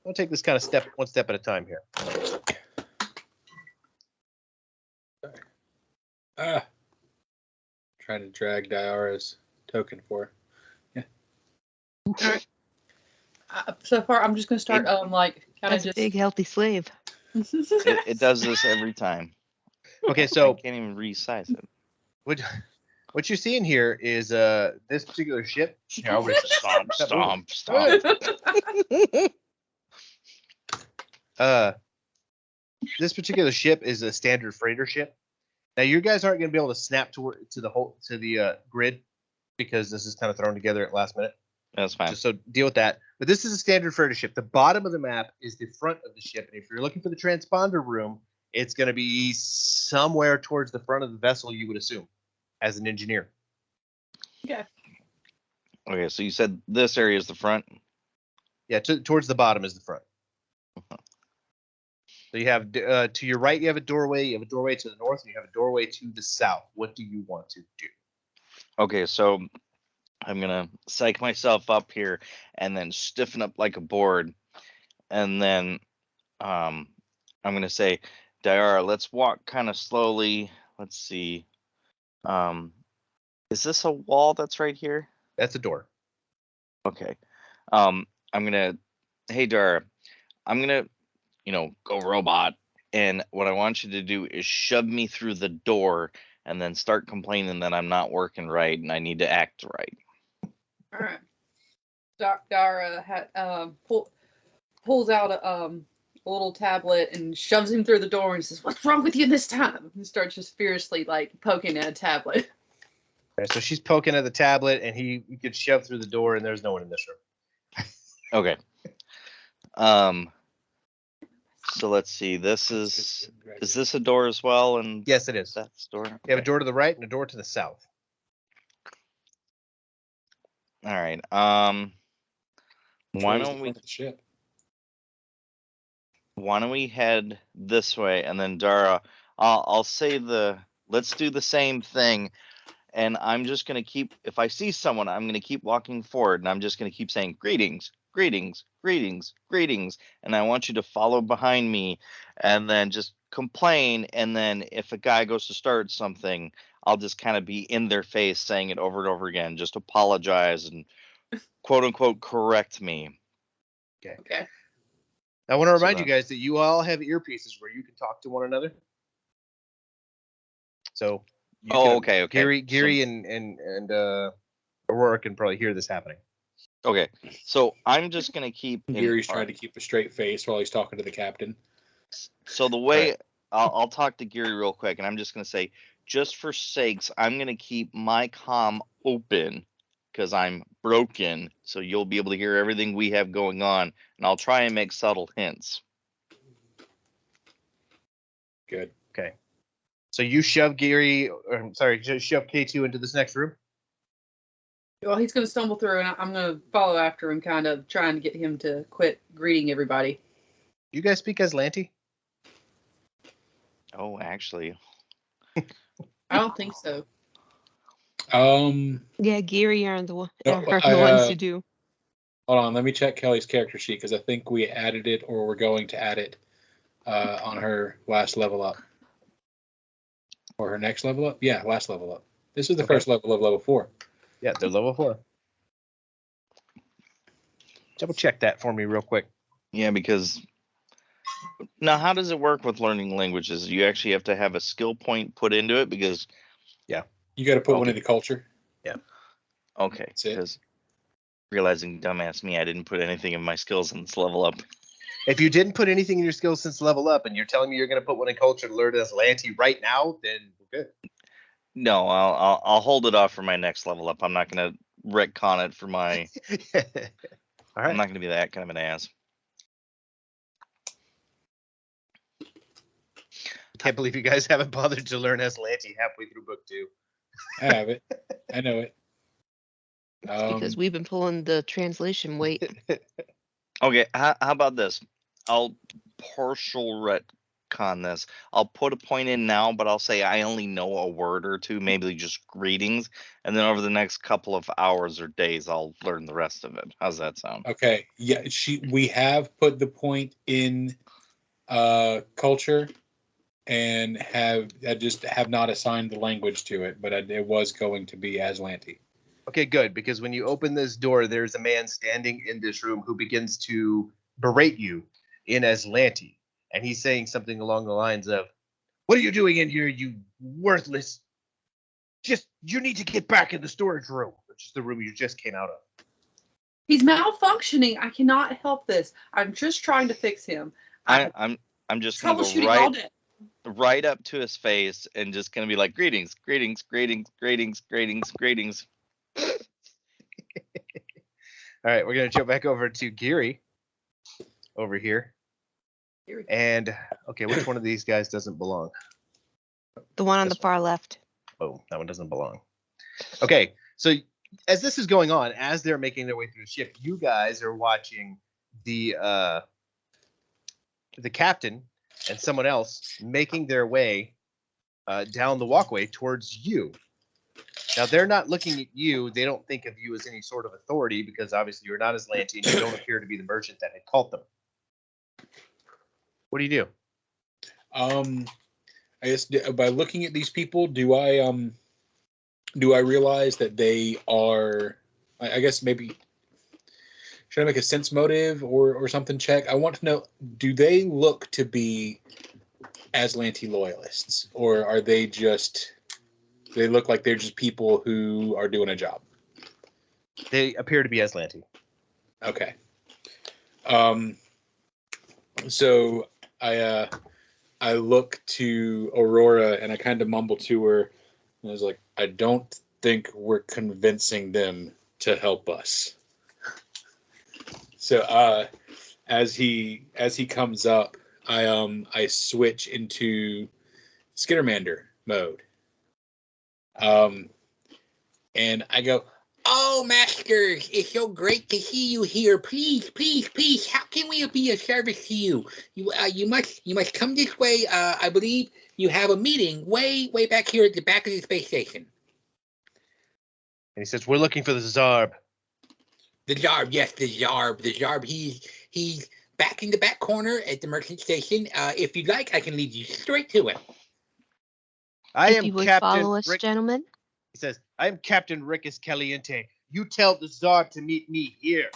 Speaker 2: I'll take this kind of one step at a time here.
Speaker 3: Trying to drag Diara's token for her. Yeah.
Speaker 5: All right. So far, I'm just gonna start like kind of
Speaker 1: That's a
Speaker 5: just.
Speaker 1: big, healthy slave.
Speaker 4: It does this every time.
Speaker 2: Okay,
Speaker 4: I
Speaker 2: so
Speaker 4: can't even resize it.
Speaker 2: what you're seeing here is this particular ship. Here, I'll
Speaker 4: Stomp, stomp, stomp.
Speaker 2: This particular ship is a standard freighter ship. Now, you guys aren't going to be able to snap to the grid because this is kind of thrown together at last minute.
Speaker 4: That's fine.
Speaker 2: So deal with that. But this is a standard freighter ship. The bottom of the map is the front of the ship, and if you're looking for the transponder room, it's going to be somewhere towards the front of the vessel, you would assume, as an engineer.
Speaker 5: Yeah.
Speaker 4: Okay, so you said this area is the front?
Speaker 2: Yeah, towards the bottom is the front. So you have to your right, you have a doorway. You have a doorway to the north, and you have a doorway to the south. What do you want to do?
Speaker 4: Okay, so I'm gonna psych myself up here and then stiffen up like a board, and then I'm gonna say, Diara, let's walk kind of slowly. Let's see. Is this a wall that's right here?
Speaker 2: That's a door.
Speaker 4: Okay. I'm gonna, hey Diara, I'm gonna, go robot, and what I want you to do is shove me through the door and then start complaining that I'm not working right and I need to act right.
Speaker 5: All right. Dara pulls out a little tablet and shoves him through the door and says, "What's wrong with you this time?" And starts just fiercely like poking at a tablet.
Speaker 2: Okay, so she's poking at the tablet, and he gets shoved through the door, and there's no one in this room.
Speaker 4: Okay. So let's see. Is this a door as well? And
Speaker 2: Yes, it is.
Speaker 4: That's door. Okay.
Speaker 2: You have a door to the right and a door to the south.
Speaker 4: All right.
Speaker 3: Why
Speaker 4: don't we head this way, and then Dara, I'll say let's do the same thing, and I'm just gonna keep, if I see someone, I'm gonna keep walking forward, and I'm just gonna keep saying greetings, greetings, greetings, greetings, and I want you to follow behind me, and then just complain, and then if a guy goes to start something, I'll just kind of be in their face saying it over and over again, just apologize and quote unquote correct me.
Speaker 5: Okay.
Speaker 2: I want to remind you guys that you all have earpieces where you can talk to one another. So
Speaker 4: okay.
Speaker 2: Geary and Aurora can probably hear this happening.
Speaker 4: Okay, so I'm just gonna keep.
Speaker 3: Gary's trying to keep a straight face while he's talking to the captain.
Speaker 4: So the way I'll talk to Geary real quick, and I'm just gonna say, just for sakes, I'm gonna keep my comm open because I'm broken, so you'll be able to hear everything we have going on, and I'll try and make subtle hints.
Speaker 3: Good.
Speaker 2: Okay. So you shove shove K2 into this next room?
Speaker 5: Well, he's going to stumble through, and I'm going to follow after him, kind of trying to get him to quit greeting everybody.
Speaker 2: You guys speak Aslante?
Speaker 4: Oh, actually.
Speaker 5: I don't think so.
Speaker 1: Yeah, Geary are the ones who do.
Speaker 3: Hold on, let me check Kelly's character sheet because I think we added it, or we're going to add it on her last level up. Or her next level up? Yeah, last level up. This is the first level of level 4.
Speaker 2: Yeah, they're level 4. Double check that for me real quick.
Speaker 4: Yeah, because now how does it work with learning languages? You actually have to have a skill point put into it because
Speaker 3: you got to put one into culture.
Speaker 2: Yeah.
Speaker 4: Okay. Because realizing dumbass me, I didn't put anything in my skills since level up.
Speaker 2: If you didn't put anything in your skills since level up, and you're telling me you're going to put one in culture to learn Aslante right now, then we're good.
Speaker 4: No, I'll hold it off for my next level up. I'm not going to retcon it for my.
Speaker 2: All right.
Speaker 4: I'm not going to be that kind of an ass.
Speaker 2: Can't believe you guys haven't bothered to learn Aslante halfway through book 2.
Speaker 3: I have it. I know it.
Speaker 1: Because we've been pulling the translation weight.
Speaker 4: Okay, how about this? I'll partial retcon this. I'll put a point in now, but I'll say I only know a word or two, maybe just greetings, and then over the next couple of hours or days, I'll learn the rest of it. How's that sound?
Speaker 3: Okay. Yeah, we have put the point in culture, and I just have not assigned the language to it, but it was going to be Aslante.
Speaker 2: Okay, good, because when you open this door, there's a man standing in this room who begins to berate you in Aslante. And he's saying something along the lines of, "What are you doing in here, you worthless? You need to get back in the storage room," which is the room you just came out of.
Speaker 5: He's malfunctioning. I cannot help this. I'm just trying to fix him.
Speaker 4: I'm just gonna go
Speaker 5: troubleshooting all day.
Speaker 4: right up to his face and just gonna be like, greetings, greetings, greetings, greetings, greetings, greetings.
Speaker 2: All right, we're going to jump back over to Geary over here. And, okay, which one of these guys doesn't belong?
Speaker 1: The one on the far left.
Speaker 2: Oh, that one doesn't belong. Okay, so as this is going on, as they're making their way through the ship, you guys are watching the captain and someone else making their way down the walkway towards you. Now, they're not looking at you. They don't think of you as any sort of authority because obviously you're not Aslante and you don't appear to be the merchant that had called them. What do you do?
Speaker 3: I guess by looking at these people, do I realize that they are? I guess maybe should I make a sense motive or something check? I want to know: do they look to be Aslante loyalists, or are they just? They look like they're just people who are doing a job.
Speaker 2: They appear to be Aslante.
Speaker 3: Okay. So I look to Aurora and I kind of mumble to her. And I was like, I don't think we're convincing them to help us. So as he comes up, I switch into Skittermander mode. And I go, "Oh, masters, it's so great to see you here. Please, please, please, how can we be of service to you? You must come this way. I believe you have a meeting way back here at the back of the space station."
Speaker 2: And he says, "We're looking for the Zarb."
Speaker 3: The Zarb, yes, the Zarb. The Zarb, he's back in the back corner at the merchant station. If you'd like, I can lead you straight to him.
Speaker 1: If you would follow us, gentlemen.
Speaker 2: He says, "I am Captain Rickus Caliente. You tell the Zarb to meet me here."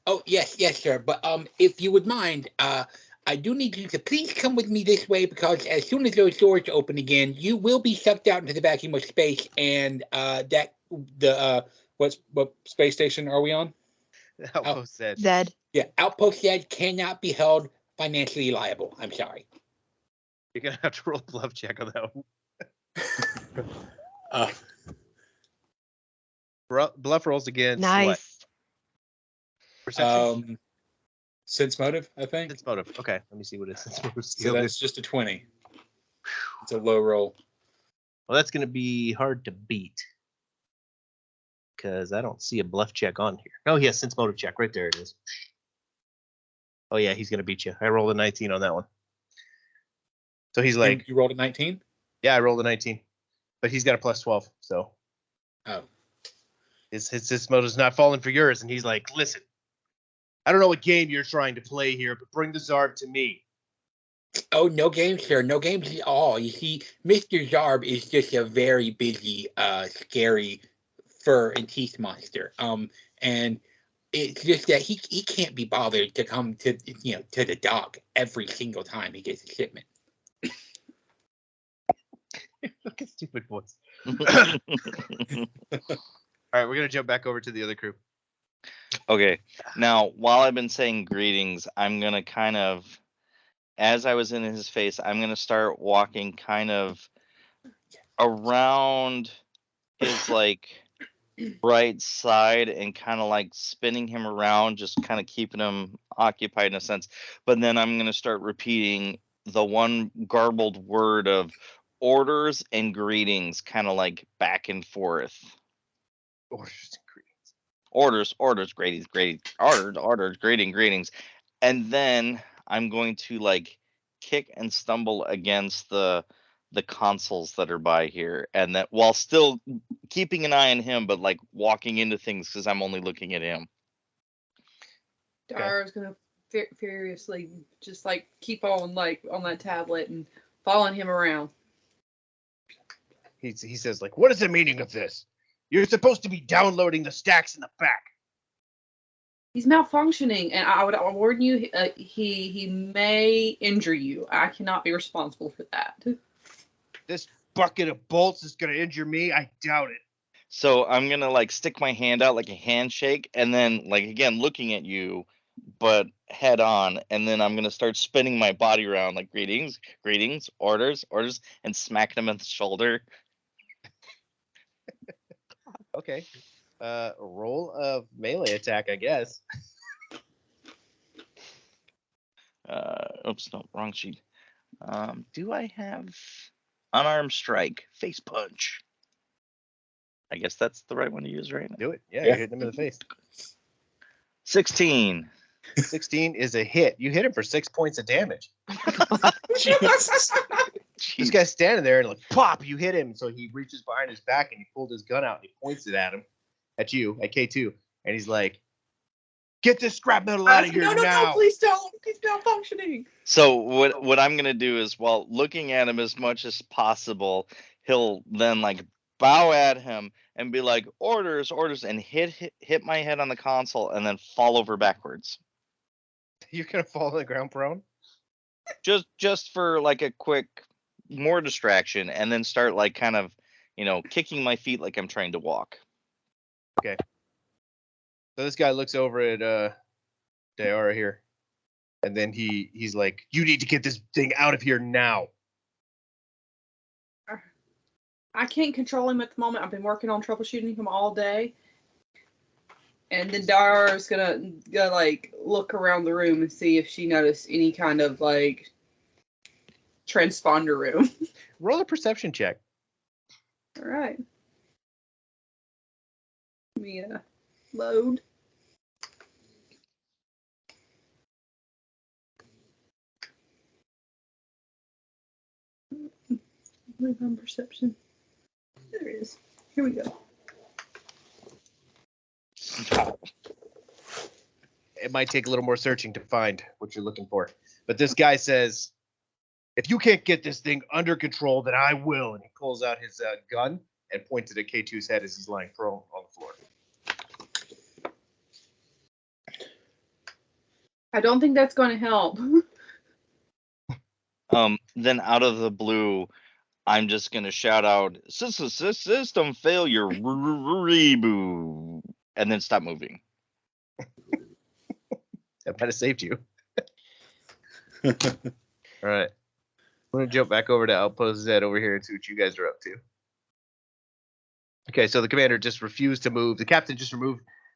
Speaker 3: Oh, yes, sir. But if you would mind, I do need you to please come with me this way because as soon as those doors open again, you will be sucked out into the vacuum of space, and what space station are we on?
Speaker 2: Outpost said.
Speaker 1: Zed.
Speaker 3: Yeah, Outpost Z cannot be held financially liable. I'm sorry.
Speaker 2: You're gonna have to roll a bluff check on that one. Bluff rolls against
Speaker 1: Nice.
Speaker 2: what? Perception?
Speaker 3: Sense motive, I think.
Speaker 2: Sense motive. Okay, let me see what his sense motive
Speaker 3: So
Speaker 2: skill
Speaker 3: that's
Speaker 2: is.
Speaker 3: just a 20. It's a low roll.
Speaker 2: Well, that's gonna be hard to beat because I don't see a bluff check on here. Oh, yes, sense motive check. Right there it is. Oh yeah, he's gonna beat you. I rolled a 19 on that one. So he's like,
Speaker 3: you rolled a 19?
Speaker 2: Yeah, I rolled a 19, but he's got a plus 12. So his motive's not falling for yours, and he's like, "Listen, I don't know what game you're trying to play here, but bring the Zarb to me."
Speaker 3: Oh, no games, sir. No games at all. You see, Mr. Zarb is just a very busy, scary fur and teeth monster. And it's just that he can't be bothered to come to the dock every single time he gets a shipment.
Speaker 2: Look at stupid voice. All right, we're gonna jump back over to the other crew.
Speaker 4: Okay. Now, while I've been saying greetings, I'm going to kind of, as I was in his face, I'm going to start walking kind of around his right side and kind of spinning him around, just kind of keeping him occupied in a sense. But then I'm going to start repeating the one garbled word of orders and greetings, kind of like back and forth.
Speaker 2: Orders and greetings.
Speaker 4: Orders, greetings, orders, greetings. And then I'm going to like kick and stumble against the consoles that are by here, and that while still keeping an eye on him, but like walking into things because I'm only looking at him.
Speaker 5: Dara's gonna furiously just like keep on like on that tablet and following him around.
Speaker 2: He says, like, what is the meaning of this? You're supposed to be downloading the stacks in the back.
Speaker 5: He's malfunctioning, and I would warn you, he may injure you. I cannot be responsible for that.
Speaker 2: This bucket of bolts is going to injure me? I doubt it.
Speaker 4: So I'm going to like stick my hand out like a handshake, and then like again looking at you, but head on, and then I'm going to start spinning my body around like greetings, orders, and smacking him in the shoulder.
Speaker 2: Okay. Roll of melee attack, I guess.
Speaker 4: Oops, no, wrong sheet. Do I have unarmed strike, face punch? I guess that's the right one to use right now.
Speaker 2: Do it. Yeah,
Speaker 3: Yeah.
Speaker 2: you're hitting him in the face.
Speaker 4: 16.
Speaker 2: 16 is a hit. You hit him for 6 points of damage. This guy's standing there and like pop, you hit him. So he reaches behind his back and he pulled his gun out and he points it at him, at you, at K2, and he's like, "Get this scrap metal out of here now!"
Speaker 5: No, please don't. He's malfunctioning.
Speaker 4: So what I'm gonna do is, while looking at him as much as possible, he'll then like bow at him and be like, orders, and hit my head on the console and then fall over backwards.
Speaker 2: You're gonna fall on the ground prone?
Speaker 4: Just for like a quick more distraction, and then start like kind of, kicking my feet like I'm trying to walk.
Speaker 2: Okay. So this guy looks over at Dayara here, and then he's like, "You need to get this thing out of here now."
Speaker 5: I can't control him at the moment. I've been working on troubleshooting him all day. And then Dara's gonna like look around the room and see if she noticed any kind of like transponder room.
Speaker 2: Roll a perception check.
Speaker 5: All right. Let me load. Live on perception. There it is. Here we go.
Speaker 2: It might take a little more searching to find what you're looking for. But this guy says, "If you can't get this thing under control, then I will." And he pulls out his gun and points it at K2's head as he's lying prone on the floor.
Speaker 5: I don't think that's going to help.
Speaker 4: Then out of the blue, I'm just gonna shout out, "System failure, reboot," and then stop moving.
Speaker 2: That might have saved you. All right. I'm going to jump back over to Outpost Z over here and see what you guys are up to. Okay, so the commander just refused to move. The captain just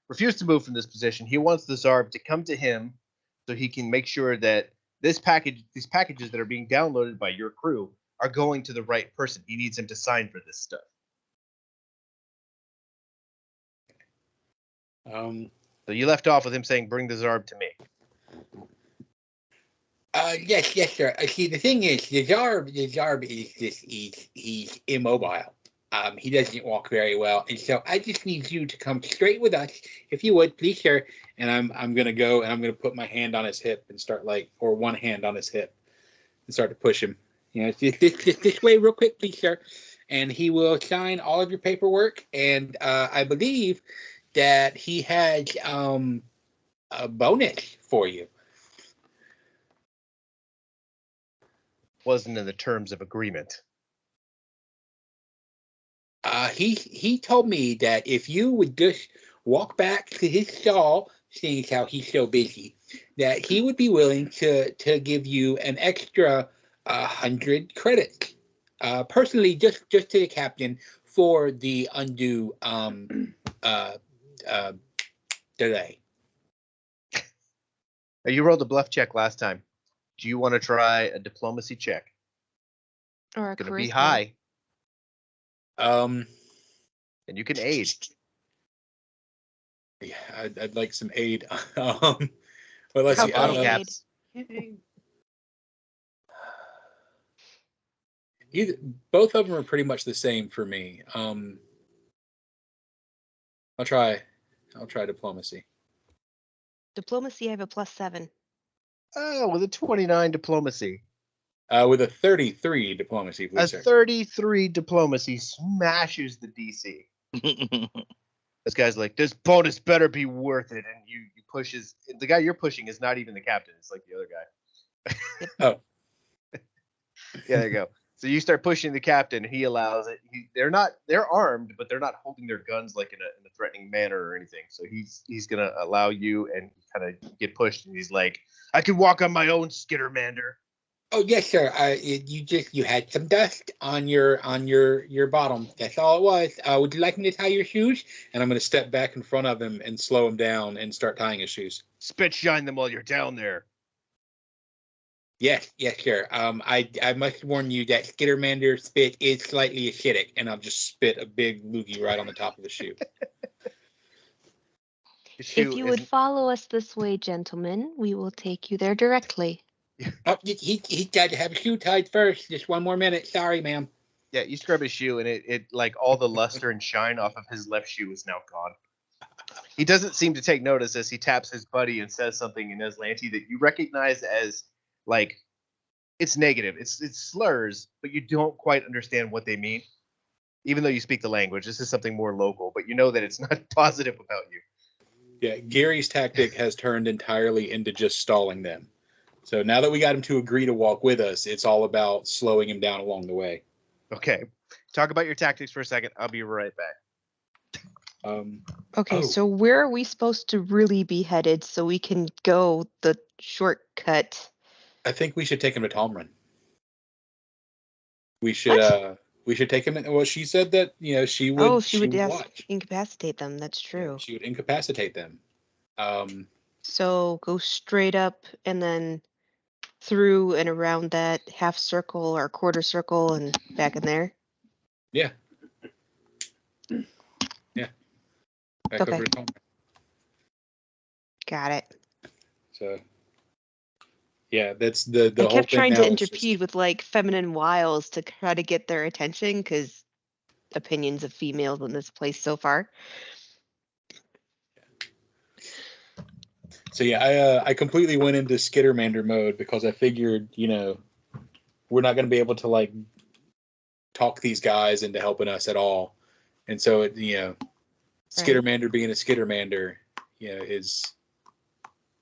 Speaker 2: refused to move from this position. He wants the Zarb to come to him so he can make sure that these packages that are being downloaded by your crew are going to the right person. He needs him to sign for this stuff. So you left off with him saying, "Bring the Zarb to me."
Speaker 3: Yes, sir. See, the thing is, the Zarb is just he's immobile. He doesn't walk very well, and so I just need you to come straight with us, if you would, please, sir. And I'm gonna go and I'm gonna put my hand on his hip and start or one hand on his hip and start to push him. Just this way, real quick, please, sir. And he will sign all of your paperwork. And I believe that he has a bonus for you.
Speaker 2: Wasn't in the terms of agreement.
Speaker 3: He told me that if you would just walk back to his stall, seeing as how he's so busy, that he would be willing to give you an extra 100 credits, personally, just to the captain for the undue delay.
Speaker 2: You rolled a bluff check last time. Do you want to try a diplomacy check?
Speaker 1: Or a
Speaker 2: It's going to be
Speaker 1: charisma.
Speaker 2: high,
Speaker 3: Um,
Speaker 2: and you can aid.
Speaker 3: yeah, I'd like some aid. But let's
Speaker 1: How
Speaker 3: see.
Speaker 1: can I aid?
Speaker 2: caps.
Speaker 3: Both of them are pretty much the same for me. I'll try diplomacy.
Speaker 1: Diplomacy, I have a +7.
Speaker 2: Oh, with a 29 diplomacy.
Speaker 3: With a 33 diplomacy,
Speaker 2: A
Speaker 3: please, sir.
Speaker 2: 33 diplomacy smashes the DC. This guy's like, this bonus better be worth it. And you push the guy you're pushing is not even the captain. It's like the other guy.
Speaker 3: Oh.
Speaker 2: Yeah, there you go. So you start pushing the captain. He allows it. They're armed, but they're not holding their guns like in a threatening manner or anything. So he's gonna allow you, and you kind of get pushed. And he's like, I can walk on my own, Skittermander.
Speaker 3: Oh yes, sir. You had some dust on your bottom. That's all it was. Would you like me to tie your shoes? And I'm going to step back in front of him and slow him down and start tying his shoes.
Speaker 2: Spit shine them while you're down there.
Speaker 3: Yes, sir. I must warn you that Skittermander spit is slightly acidic, and I'll just spit a big loogie right on the top of the shoe.
Speaker 1: If you would follow us this way, gentlemen, we will take you there directly.
Speaker 3: Oh, he got to have a shoe tied first. Just one more minute. Sorry, ma'am.
Speaker 2: Yeah, you scrub his shoe, and it like all the luster and shine off of his left shoe is now gone. He doesn't seem to take notice as he taps his buddy and says something in Aslante that you recognize as like it's negative. It's slurs, but you don't quite understand what they mean. Even though you speak the language, this is something more local, but you know that it's not positive about you.
Speaker 3: Yeah, Gary's tactic has turned entirely into just stalling them. So now that we got him to agree to walk with us, it's all about slowing him down along the way.
Speaker 2: Okay. Talk about your tactics for a second. I'll be right back.
Speaker 1: Okay, so where are we supposed to really be headed so we can go the shortcut?
Speaker 3: I think we should take him to Tomrin. We should take him. Well, she said that she would.
Speaker 1: She would
Speaker 3: watch.
Speaker 1: incapacitate them. That's true.
Speaker 3: Yeah, she would incapacitate them.
Speaker 1: So go straight up and then through and around that half circle or quarter circle and back in there.
Speaker 3: Yeah. Yeah. Back
Speaker 1: Okay.
Speaker 3: over to Tomrin.
Speaker 1: Got it.
Speaker 3: So. Yeah, that's the
Speaker 1: I
Speaker 3: whole
Speaker 1: kept
Speaker 3: thing
Speaker 1: trying
Speaker 3: now
Speaker 1: to
Speaker 3: is
Speaker 1: interpede with like feminine wiles to try to get their attention because opinions of females in this place so far.
Speaker 3: So yeah, I completely went into Skittermander mode because I figured, we're not going to be able to like talk these guys into helping us at all, and so Skittermander being a Skittermander, is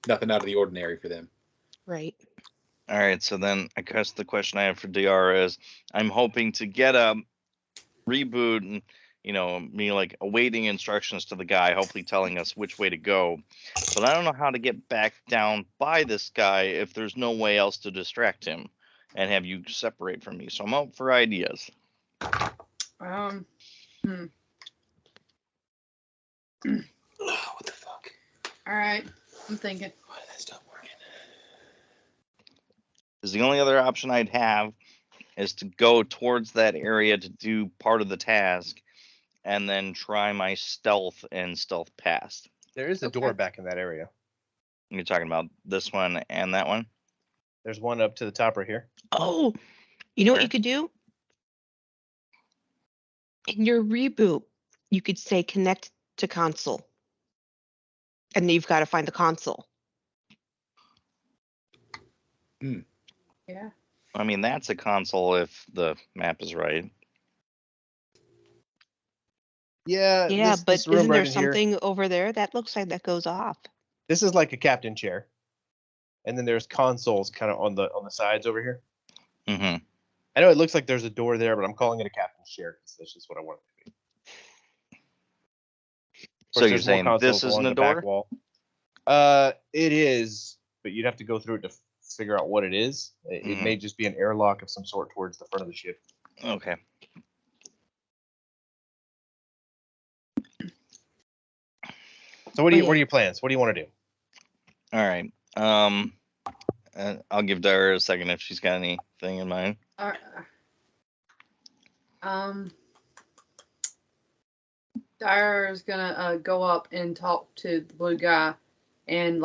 Speaker 3: nothing out of the ordinary for them.
Speaker 1: Right.
Speaker 4: All right, so then I guess the question I have for DR is, I'm hoping to get a reboot and me like awaiting instructions to the guy, hopefully telling us which way to go. But I don't know how to get back down by this guy if there's no way else to distract him and have you separate from me. So I'm out for ideas.
Speaker 5: Oh,
Speaker 3: what the fuck?
Speaker 5: All right, I'm thinking.
Speaker 3: Why did that stop working?
Speaker 4: Because the only other option I'd have is to go towards that area to do part of the task and then try my stealth and stealth past.
Speaker 2: There is a door back in that area.
Speaker 4: You're talking about this one and that one?
Speaker 2: There's one up to the top right here.
Speaker 1: Oh, you know what you could do? In your reboot, you could say connect to console. And you've got to find the console.
Speaker 5: Yeah.
Speaker 4: I mean, that's a console if the map is right.
Speaker 2: Yeah.
Speaker 1: Yeah, but
Speaker 2: this room
Speaker 1: isn't there
Speaker 2: right in here,
Speaker 1: something over there? That looks like that goes off.
Speaker 2: this is like a captain chair, and then there's consoles kind of on the sides over here.
Speaker 4: Mm-hmm.
Speaker 2: I know it looks like there's a door there, but I'm calling it a captain's chair because that's just what I want it to be.
Speaker 4: So you're saying this isn't a door?
Speaker 2: Back wall. It is, but you'd have to go through it to figure out what it is. It may just be an airlock of some sort towards the front of the ship.
Speaker 4: Okay.
Speaker 2: So what are your plans? What do you want to do?
Speaker 4: All right. I'll give Dara a second if she's got anything in mind.
Speaker 5: Dyer's gonna go up and talk to the blue guy, and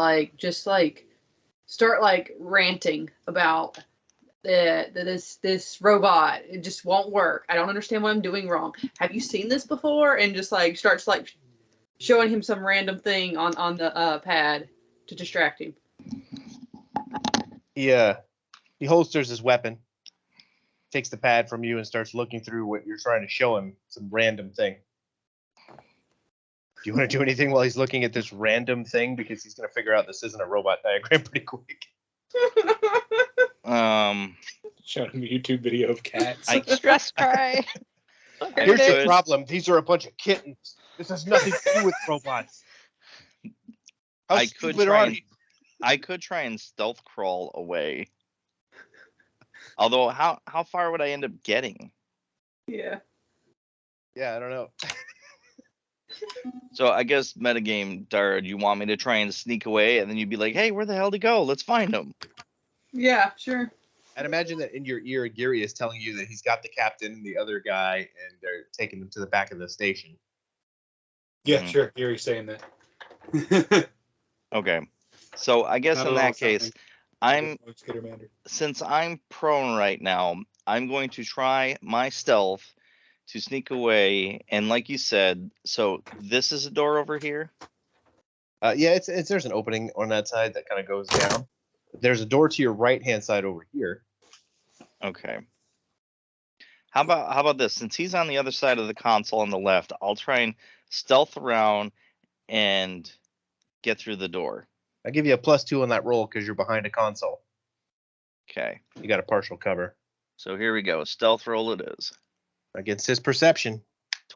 Speaker 5: start ranting about this robot. It just won't work. I don't understand what I'm doing wrong. Have you seen this before? And just starts showing him some random thing on the pad to distract him.
Speaker 2: He holsters his weapon, takes the pad from you, and starts looking through what you're trying to show him, some random thing. Do you want to do anything while he's looking at this random thing? Because he's going to figure out this isn't a robot diagram pretty quick.
Speaker 3: Showing him a YouTube video of cats.
Speaker 1: Stress try.
Speaker 2: Here's the problem. These are a bunch of kittens. This has nothing to do with robots. How stupid are you?
Speaker 4: I could try and stealth crawl away. Although, how far would I end up getting?
Speaker 5: Yeah.
Speaker 2: Yeah, I don't know.
Speaker 4: So I guess metagame, Dara, do you want me to try and sneak away, and then you'd be like, "Hey, where the hell did he go? Let's find him."
Speaker 5: Yeah, sure.
Speaker 2: I'd imagine that in your ear, Geary is telling you that he's got the captain and the other guy, and they're taking them to the back of the station.
Speaker 3: Yeah, sure. Geary's saying that.
Speaker 4: Okay. So I guess in that case, since I'm prone right now, I'm going to try my stealth to sneak away. And like you said, so this is a door over here.
Speaker 2: Yeah, there's an opening on that side that kind of goes down. There's a door to your right hand side over here.
Speaker 4: Okay. How about this? Since he's on the other side of the console on the left, I'll try and stealth around and get through the door.
Speaker 2: I'll give you a +2 on that roll because you're behind a console.
Speaker 4: Okay.
Speaker 2: You got a partial cover.
Speaker 4: So here we go. Stealth roll it is.
Speaker 2: Against his perception.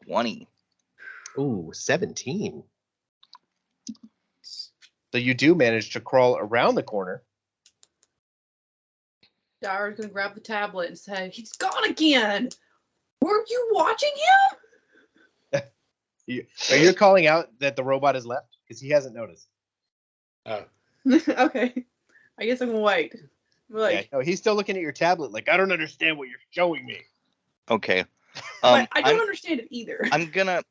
Speaker 4: 20.
Speaker 2: Ooh, 17. So you do manage to crawl around the corner.
Speaker 5: Dyer's gonna grab the tablet and say, "He's gone again. Were you watching him?"
Speaker 2: You're calling out that the robot has left? Because he hasn't noticed.
Speaker 3: Oh.
Speaker 5: Okay. I guess I'm gonna wait.
Speaker 2: No, he's still looking at your tablet like, I don't understand what you're showing me.
Speaker 4: Okay.
Speaker 5: But I don't understand it either.
Speaker 4: I'm gonna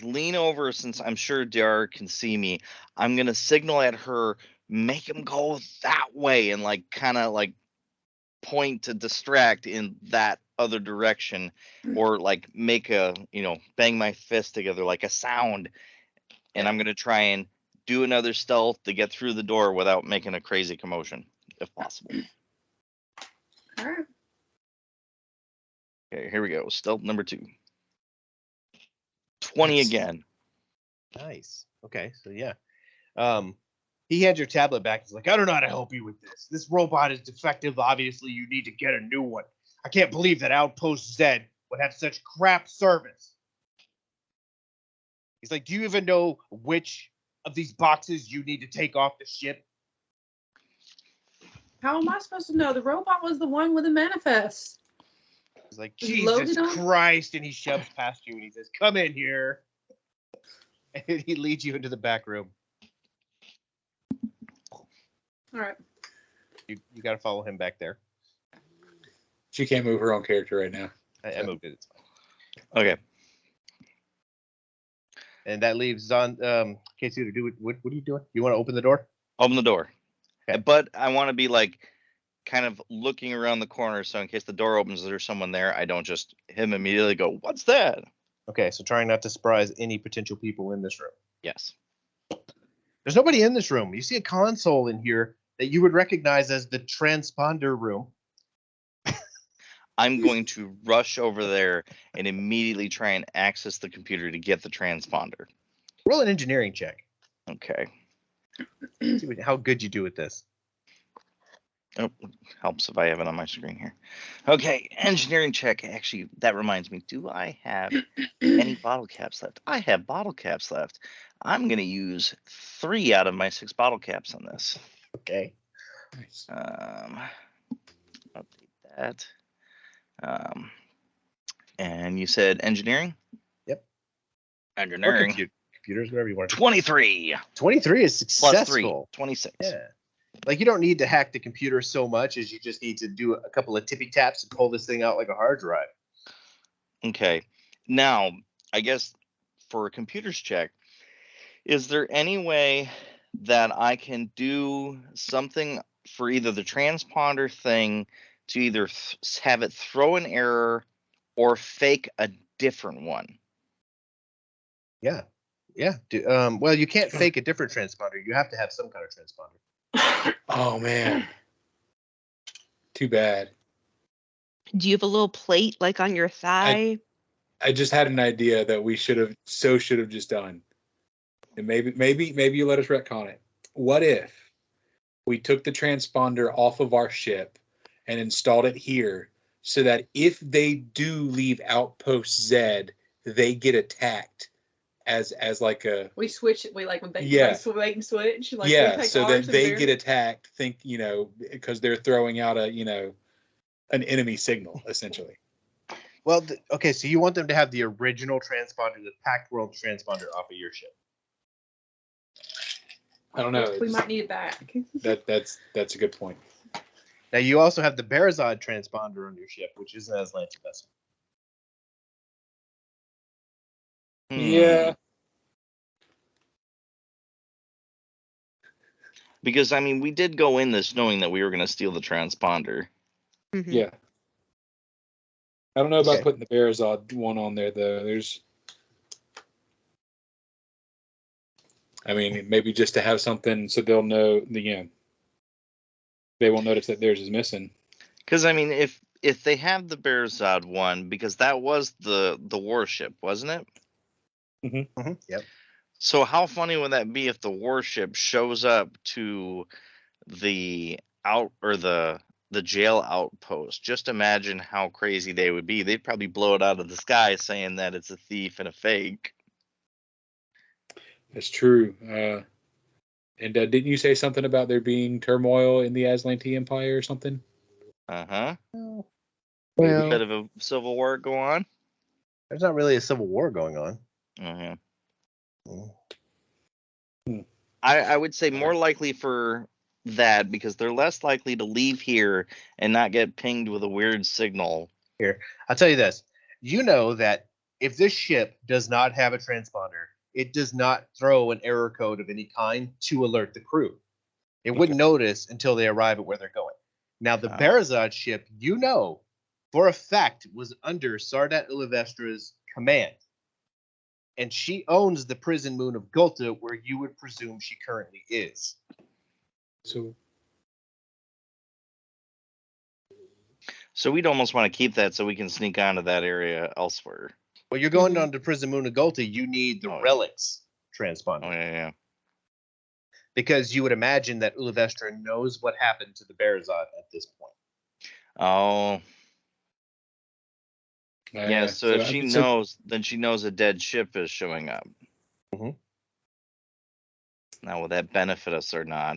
Speaker 4: lean over, since I'm sure Dara can see me. I'm gonna signal at her, make him go that way, and kind of point to distract in that other direction, or make a bang my fist together like a sound, and I'm gonna try and do another stealth to get through the door without making a crazy commotion, if possible.
Speaker 5: All right.
Speaker 4: Okay, here we go. Stealth number 2. 20 again.
Speaker 2: Nice. Okay, so yeah. He hands your tablet back. He's like, I don't know how to help you with this. This robot is defective. Obviously, you need to get a new one. I can't believe that Outpost Z would have such crap service. He's like, do you even know which of these boxes you need to take off the ship?
Speaker 5: How am I supposed to know? The robot was the one with the manifest.
Speaker 2: He's like, Jesus Christ. And he shoves past you and he says, come in here. And he leads you into the back room.
Speaker 5: All right.
Speaker 2: You got to follow him back there.
Speaker 3: She can't move her own character right now.
Speaker 2: I moved it. It's
Speaker 4: fine. Okay.
Speaker 2: And that leaves on Casey to do it. What are you doing? You want to open the door?
Speaker 4: Open the door.
Speaker 2: Okay.
Speaker 4: But I want to be kind of looking around the corner, so in case the door opens, there's someone there. I don't just him immediately go, what's that?
Speaker 2: Okay, so trying not to surprise any potential people in this room.
Speaker 4: Yes.
Speaker 2: There's nobody in this room. You see a console in here that you would recognize as the Transponder Room.
Speaker 4: I'm going to rush over there and immediately try and access the computer to get the transponder.
Speaker 2: Roll an engineering check.
Speaker 4: Okay.
Speaker 2: See how good you do at this.
Speaker 4: Oh, helps if I have it on my screen here. Okay, engineering check. Actually, that reminds me. Do I have any bottle caps left? I have bottle caps left. I'm going to use 3 out of my 6 bottle caps on this.
Speaker 2: Okay.
Speaker 3: Nice.
Speaker 4: Update that. And you said engineering?
Speaker 2: Yep.
Speaker 4: Engineering.
Speaker 2: Computers, whatever you want.
Speaker 4: 23.
Speaker 2: 23 is successful.
Speaker 4: Plus 3. 26.
Speaker 2: Yeah. Like, you don't need to hack the computer so much as you just need to do a couple of tippy taps and pull this thing out like a hard drive.
Speaker 4: Okay. Now, I guess for a computer's check, is there any way that I can do something for either the transponder thing to either have it throw an error or fake a different one?
Speaker 2: Yeah. Yeah. Well, you can't fake a different transponder. You have to have some kind of transponder.
Speaker 3: Oh man. Too bad.
Speaker 1: Do you have a little plate like on your thigh?
Speaker 3: I just had an idea that we should have just done. And maybe you let us retcon it. What if we took the transponder off of our ship and installed it here so that if they do leave Outpost Z, they get attacked as like a
Speaker 5: We switch. We like when they bait and switch. Like we
Speaker 3: yeah,
Speaker 5: take
Speaker 3: so
Speaker 5: ours
Speaker 3: that
Speaker 5: and
Speaker 3: they
Speaker 5: theirs.
Speaker 3: get attacked. Think because they're throwing out an enemy signal essentially.
Speaker 2: Well, okay, so you want them to have the original transponder, the Pact World transponder, off of your ship.
Speaker 3: I don't know.
Speaker 5: We might need it back.
Speaker 3: That's a good point.
Speaker 2: Now, you also have the Barizone transponder on your ship, which is an Aslante vessel.
Speaker 3: Yeah.
Speaker 4: Because, I mean, we did go in this knowing that we were going to steal the transponder.
Speaker 1: Mm-hmm.
Speaker 3: Yeah. I don't know about putting the Barizone one on there, though. I mean, maybe just to have something so they'll know they won't notice that theirs is missing.
Speaker 4: Because, I mean, if they have the Barizone one, because that was the warship, wasn't it?
Speaker 3: Mm-hmm.
Speaker 2: Mm-hmm. Yep.
Speaker 4: So how funny would that be if the warship shows up to the jail outpost? Just imagine how crazy they would be. They'd probably blow it out of the sky saying that it's a thief and a fake.
Speaker 3: That's true. And didn't you say something about there being turmoil in the Aslante Empire or something?
Speaker 4: Uh-huh.
Speaker 2: Well,
Speaker 4: A bit of a civil war go on.
Speaker 2: There's not really a civil war going on.
Speaker 4: Uh-huh.
Speaker 2: Hmm.
Speaker 4: I would say more likely for that because they're less likely to leave here and not get pinged with a weird signal.
Speaker 2: Here, I'll tell you this. You know that if this ship does not have a transponder, it does not throw an error code of any kind to alert the crew. It wouldn't notice until they arrive at where they're going. Now, the Barizone ship, for a fact, was under Sardat Ilivestra's command. And she owns the prison moon of Gulta, where you would presume she currently is.
Speaker 4: So we'd almost want to keep that so we can sneak onto that area elsewhere.
Speaker 2: Well, you're going on to prison moon of Gulta, you need the relics transponder.
Speaker 4: Oh, yeah.
Speaker 2: Because you would imagine that Ulivestra knows what happened to the Barizone at this point.
Speaker 4: Oh. Yeah, so if she knows, then she knows a dead ship is showing up.
Speaker 2: Mm-hmm.
Speaker 4: Now, will that benefit us or not?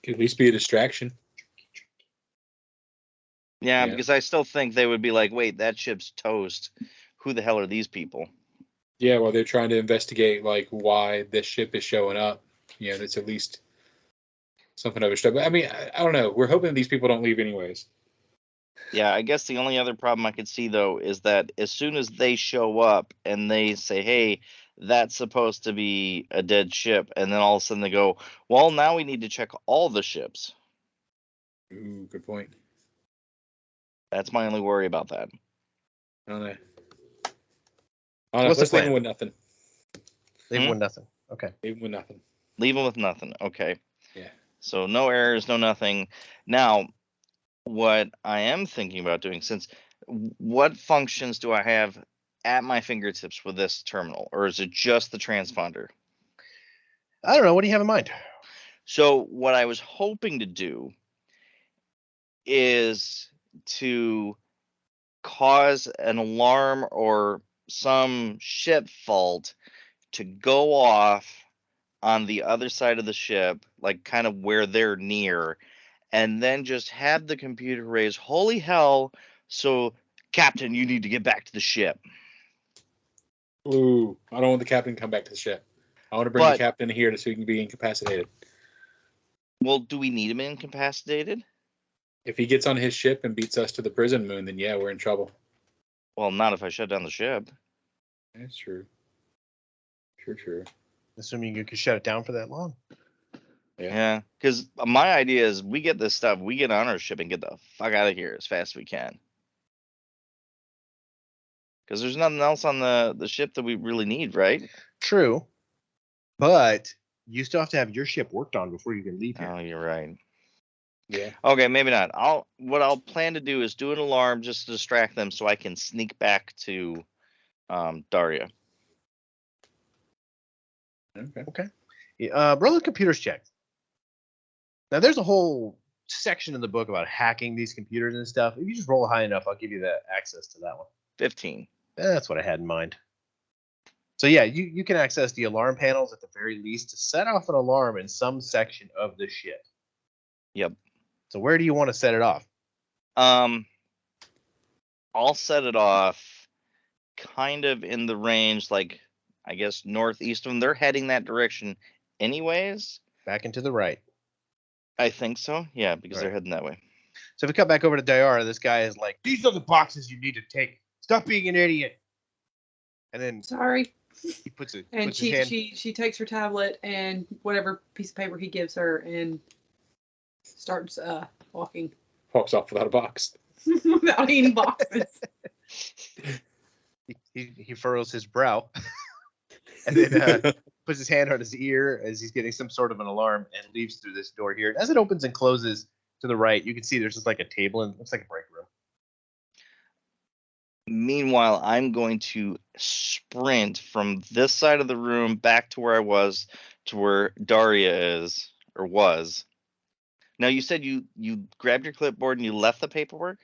Speaker 3: Could at least be a distraction.
Speaker 4: Yeah, because I still think they would be like, wait, that ship's toast. Who the hell are these people?
Speaker 3: Yeah, well, they're trying to investigate why this ship is showing up. That's at least something of a step. But I mean, I don't know. We're hoping these people don't leave anyways.
Speaker 4: Yeah, I guess the only other problem I could see though is that as soon as they show up and they say, "Hey, that's supposed to be a dead ship," and then all of a sudden they go, "Well, now we need to check all the ships."
Speaker 3: Ooh, good point.
Speaker 4: That's my only worry about that.
Speaker 3: I don't know.
Speaker 2: What's
Speaker 3: Let's
Speaker 2: the plan?
Speaker 3: leave them with nothing.
Speaker 2: Leave them with nothing. Okay.
Speaker 3: Leave them with nothing.
Speaker 4: Leave them with nothing. Okay.
Speaker 3: Yeah.
Speaker 4: So no errors, no nothing. Now, what I am thinking about doing, what functions do I have at my fingertips with this terminal, or is it just the transponder?
Speaker 2: I don't know. What do you have in mind?
Speaker 4: So what I was hoping to do is to cause an alarm or some ship fault to go off on the other side of the ship, like kind of where they're near, and then just have the computer raise, "Holy hell, so Captain, you need to get back to the ship."
Speaker 3: Ooh, I don't want the captain to come back to the ship. I want to bring
Speaker 4: But-
Speaker 3: the captain here so he can be incapacitated.
Speaker 4: Well, do we need him incapacitated?
Speaker 3: If he gets on his ship and beats us to the prison moon, then yeah, we're in trouble.
Speaker 4: Well, not if I shut down the ship.
Speaker 3: That's true. True.
Speaker 2: Assuming you could shut it down for that long.
Speaker 4: Yeah, because my idea is we get this stuff, we get on our ship and get the fuck out of here as fast as we can. Because there's nothing else on the ship that we really need, right?
Speaker 2: True. But you still have to have your ship worked on before you can leave here.
Speaker 4: Oh, you're right.
Speaker 3: Yeah.
Speaker 4: Okay, maybe not. What I'll plan to do is do an alarm just to distract them so I can sneak back to Daria.
Speaker 3: Okay.
Speaker 2: Roll a computers check. Now, there's a whole section in the book about hacking these computers and stuff. If you just roll high enough, I'll give you the access to that one.
Speaker 4: 15.
Speaker 2: That's what I had in mind. So yeah, you can access the alarm panels at the very least to set off an alarm in some section of the ship.
Speaker 4: Yep.
Speaker 2: So where do you want to set it off?
Speaker 4: I'll set it off kind of in the range, like, I guess, northeast of them. They're heading that direction anyways.
Speaker 2: Back into the right.
Speaker 4: I think so. Yeah, because
Speaker 2: Right.
Speaker 4: they're heading that way.
Speaker 2: So if we cut back over to Diara, this guy is like, these are the boxes you need to take. Stop being an idiot. And then
Speaker 5: Sorry.
Speaker 2: he puts his
Speaker 5: And
Speaker 2: puts his hand.
Speaker 5: she takes her tablet and whatever piece of paper he gives her and starts walking
Speaker 3: Walks off without a box.
Speaker 5: without eating boxes.
Speaker 2: He furrows his brow. And then puts his hand on his ear as he's getting some sort of an alarm and leaves through this door here. As it opens and closes to the right, you can see there's just like a table and it looks like a break room.
Speaker 4: Meanwhile, I'm going to sprint from this side of the room back to where I was, to where Daria is, or was. Now, you said you grabbed your clipboard and you left the paperwork?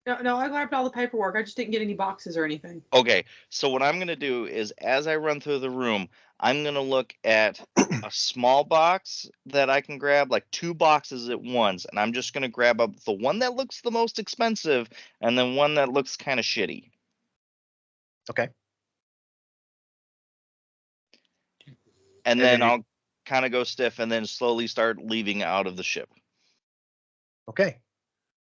Speaker 5: No, I grabbed all the paperwork. I just didn't get any boxes or anything.
Speaker 4: Okay, so what I'm going to do is, as I run through the room, I'm going to look at a small box that I can grab, like 2 boxes at once, and I'm just going to grab up the one that looks the most expensive and then one that looks kind of shitty.
Speaker 2: Okay.
Speaker 4: And
Speaker 2: then
Speaker 4: then
Speaker 2: you-
Speaker 4: I'll kind of go stiff and then slowly start leaving out of the ship.
Speaker 2: Okay.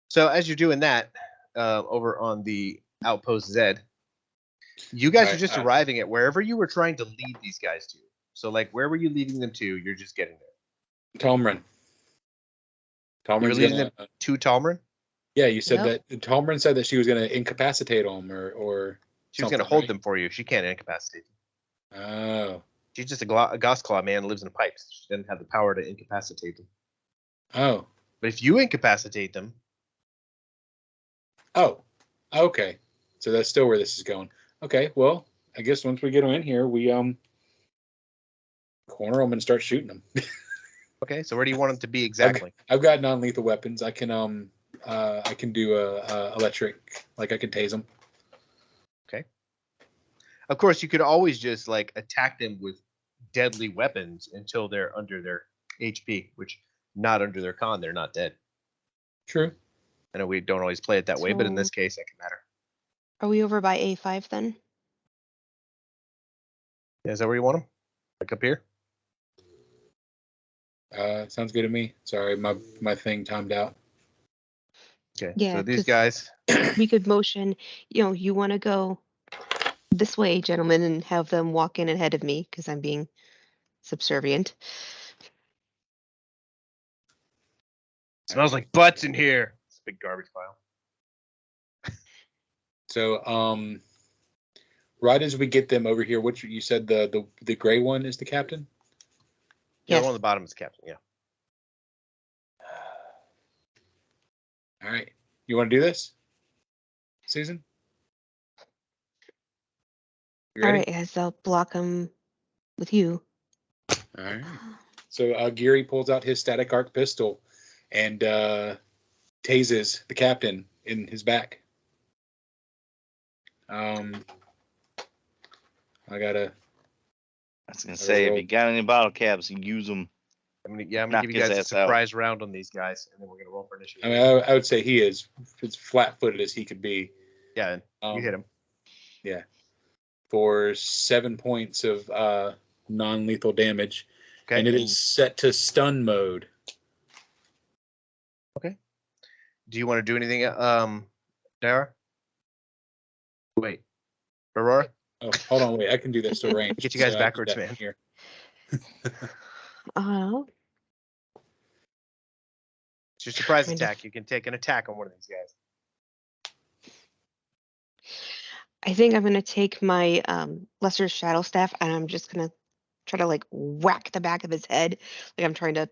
Speaker 2: So as you're doing that, over on the Outpost Z, you guys
Speaker 3: Right,
Speaker 2: are just
Speaker 3: uh,
Speaker 2: arriving at wherever you were trying to lead these guys to. So like where were you leading them to? You're just getting there.
Speaker 3: Talmrin.
Speaker 2: You were
Speaker 3: Talmrin's
Speaker 2: leading
Speaker 3: gonna.
Speaker 2: them to Talmrin?
Speaker 3: Yeah, you said
Speaker 1: Yep.
Speaker 3: that. Talmrin said that she was going to incapacitate him, or
Speaker 2: She was going to
Speaker 3: something,
Speaker 2: hold
Speaker 3: right?
Speaker 2: them for you. She can't incapacitate them.
Speaker 3: Oh.
Speaker 2: She's just a Gossclaw man who lives in a pipe. She doesn't have the power to incapacitate them.
Speaker 3: Oh.
Speaker 2: But if you incapacitate them,
Speaker 3: Oh. Okay. So that's still where this is going. Okay. Well, I guess once we get them in here, we corner them and start shooting them.
Speaker 2: okay, so where do you want them to be exactly?
Speaker 3: I've got non-lethal weapons. I can do electric, like I can tase them.
Speaker 2: Of course, you could always just like attack them with deadly weapons until they're under their HP, which not under their con, they're not dead.
Speaker 3: True.
Speaker 2: I know we don't always play it that way, but in
Speaker 1: So-
Speaker 2: this case, that can matter.
Speaker 1: Are we over by A5 then?
Speaker 2: Yeah, is that where you want them? Like up here?
Speaker 3: Sounds good to me. Sorry, my thing timed out.
Speaker 2: Okay.
Speaker 1: Yeah,
Speaker 2: So these
Speaker 1: 'cause-
Speaker 2: guys,
Speaker 1: We could motion, you want to go this way, gentlemen, and have them walk in ahead of me because I'm being subservient.
Speaker 2: smells like butts in here. It's a big garbage pile.
Speaker 3: So, right as we get them over here, which you said the gray one is the captain?
Speaker 2: Yeah,
Speaker 1: Yes.
Speaker 2: the one on the bottom is captain. Yeah.
Speaker 3: All right. You want to do this, Susan? You
Speaker 1: All
Speaker 3: ready?
Speaker 1: right, guys, I'll block them with you.
Speaker 3: All right. So Geary pulls out his static arc pistol and tases the captain in his back. I gotta.
Speaker 4: I was going to say, if
Speaker 3: roll.
Speaker 4: you got any bottle caps, use them.
Speaker 2: I'm gonna
Speaker 4: Knock
Speaker 2: give you guys
Speaker 4: his
Speaker 2: a
Speaker 4: ass out.
Speaker 2: surprise round on these guys, and then we're gonna roll for initiative.
Speaker 3: I mean, I would say he is as flat-footed as he could be.
Speaker 2: yeah, and you hit him.
Speaker 3: Yeah. for 7 points of non-lethal damage.
Speaker 2: Okay.
Speaker 3: And it is set to stun mode.
Speaker 2: Okay. Do you want to do anything, Dara? Wait. Aurora?
Speaker 3: Oh, hold on, wait. I can do this to range.
Speaker 2: Get you guys
Speaker 3: so I do
Speaker 2: backwards,
Speaker 3: that
Speaker 2: man.
Speaker 3: Here.
Speaker 2: It's your surprise
Speaker 1: Kind of.
Speaker 2: attack. You can take an attack on one of these guys.
Speaker 1: I think I'm gonna take my lesser shadow staff and I'm just gonna try to like whack the back of his head, like I'm trying to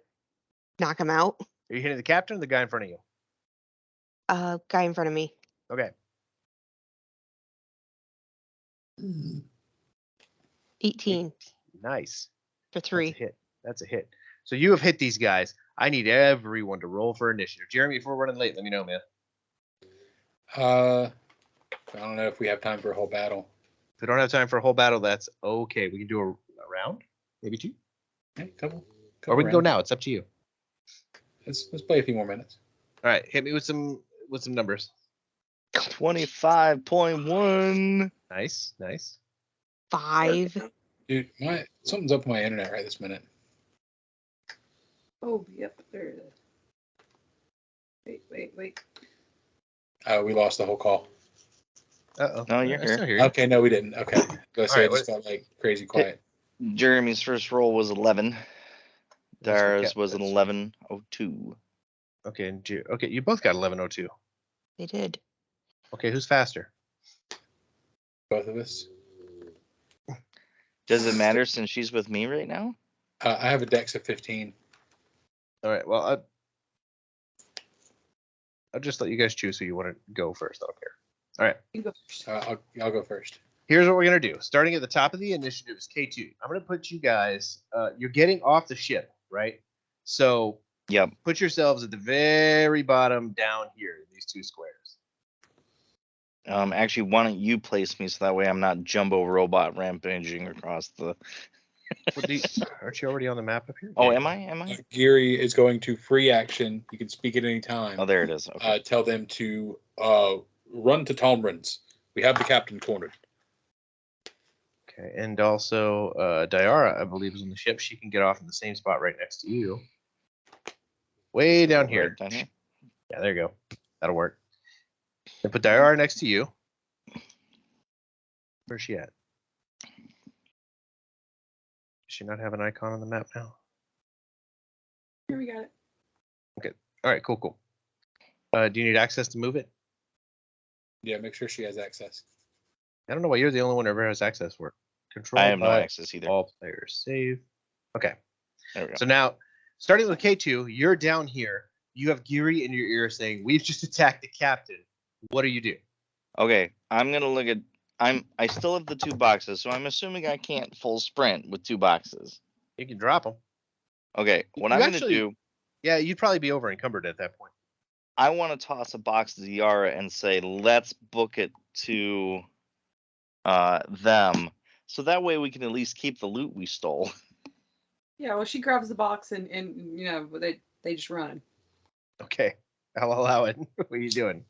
Speaker 1: knock him out.
Speaker 2: Are you hitting the captain or the guy in front of you?
Speaker 1: Guy in front of me.
Speaker 2: Okay.
Speaker 1: 18
Speaker 2: Nice.
Speaker 1: for
Speaker 2: That's
Speaker 1: 3.
Speaker 2: a hit. That's a hit. So you have hit these guys. I need everyone to roll for initiative. Jeremy, if we're running late, let me know, man.
Speaker 3: I don't know if we have time for a whole battle.
Speaker 2: If we don't have time for a whole battle, that's okay. We can do a round, maybe 2.
Speaker 3: Okay, couple
Speaker 2: Or we can go
Speaker 3: rounds.
Speaker 2: now. It's up to you.
Speaker 3: Let's play a few more minutes.
Speaker 2: All right, hit me with some numbers.
Speaker 4: 25.1.
Speaker 2: Nice, nice.
Speaker 1: 5.
Speaker 3: Dude, something's up with my internet right this minute.
Speaker 5: Oh, yep, there it is. Wait.
Speaker 3: We lost the whole call.
Speaker 2: Uh-oh.
Speaker 4: No, you're
Speaker 2: I still
Speaker 4: here.
Speaker 2: hear you.
Speaker 3: Okay, no, we didn't. Okay. Go say
Speaker 2: right,
Speaker 3: it just got like crazy quiet.
Speaker 4: Jeremy's first roll was 11.
Speaker 2: Let's look
Speaker 4: Dara's
Speaker 2: at
Speaker 4: was an
Speaker 2: this.
Speaker 4: 11.02.
Speaker 2: Okay, okay, you both got 1102.
Speaker 1: They did.
Speaker 2: Okay, who's faster?
Speaker 3: Both of us.
Speaker 4: Does it matter since she's with me right now?
Speaker 3: I have a dex of 15.
Speaker 2: All right, well, I'll just let you guys choose who you want to go first. I don't care. All right.
Speaker 5: You go first.
Speaker 3: I'll go first.
Speaker 2: Here's what we're going to do. Starting at the top of the initiative is K2. I'm going to put you guys, you're getting off the ship, right? So
Speaker 4: Yep.
Speaker 2: put yourselves at the very bottom down here in these 2 squares.
Speaker 4: Actually, why don't you place me so that way I'm not jumbo robot rampaging across the.
Speaker 2: Aren't you already on the map up here?
Speaker 4: Oh,
Speaker 2: Yeah,
Speaker 4: am I?
Speaker 3: Geary is going to free action. You can speak at any time.
Speaker 4: Oh, there it is. Okay.
Speaker 3: Tell them to run to Tomrin's. We have the captain cornered.
Speaker 2: Okay, and also Diara, I believe, is on the ship. She can get off in the same spot right next to you. Way down here.
Speaker 4: Right down here.
Speaker 2: Yeah, there you go. That'll work. And put Diara next to you. Where's she at? Does she not have an icon on the map now?
Speaker 5: Here we got it.
Speaker 2: All right, cool. Do you need access to move it?
Speaker 3: Yeah, make sure she has access.
Speaker 2: I don't know why you're the only one who ever has access for it. Control.
Speaker 4: I have no
Speaker 2: hut,
Speaker 4: access either.
Speaker 2: All players save. Okay.
Speaker 4: There we go.
Speaker 2: So now, starting with K2, you're down here. You have Geary in your ear saying, "We've just attacked the captain. What do you do?"
Speaker 4: Okay, I'm gonna look at. I still have the 2 boxes, so I'm assuming I can't full sprint with 2 boxes.
Speaker 2: You can drop them.
Speaker 4: Okay, what
Speaker 2: You
Speaker 4: I'm
Speaker 2: actually-
Speaker 4: gonna do,
Speaker 2: Yeah, you'd probably be over encumbered at that point.
Speaker 4: I want to toss a box to Yara and say, let's book it to them, so that way we can at least keep the loot we stole.
Speaker 5: Yeah, well, she grabs the box and they just run.
Speaker 2: Okay, I'll allow it. What are you doing?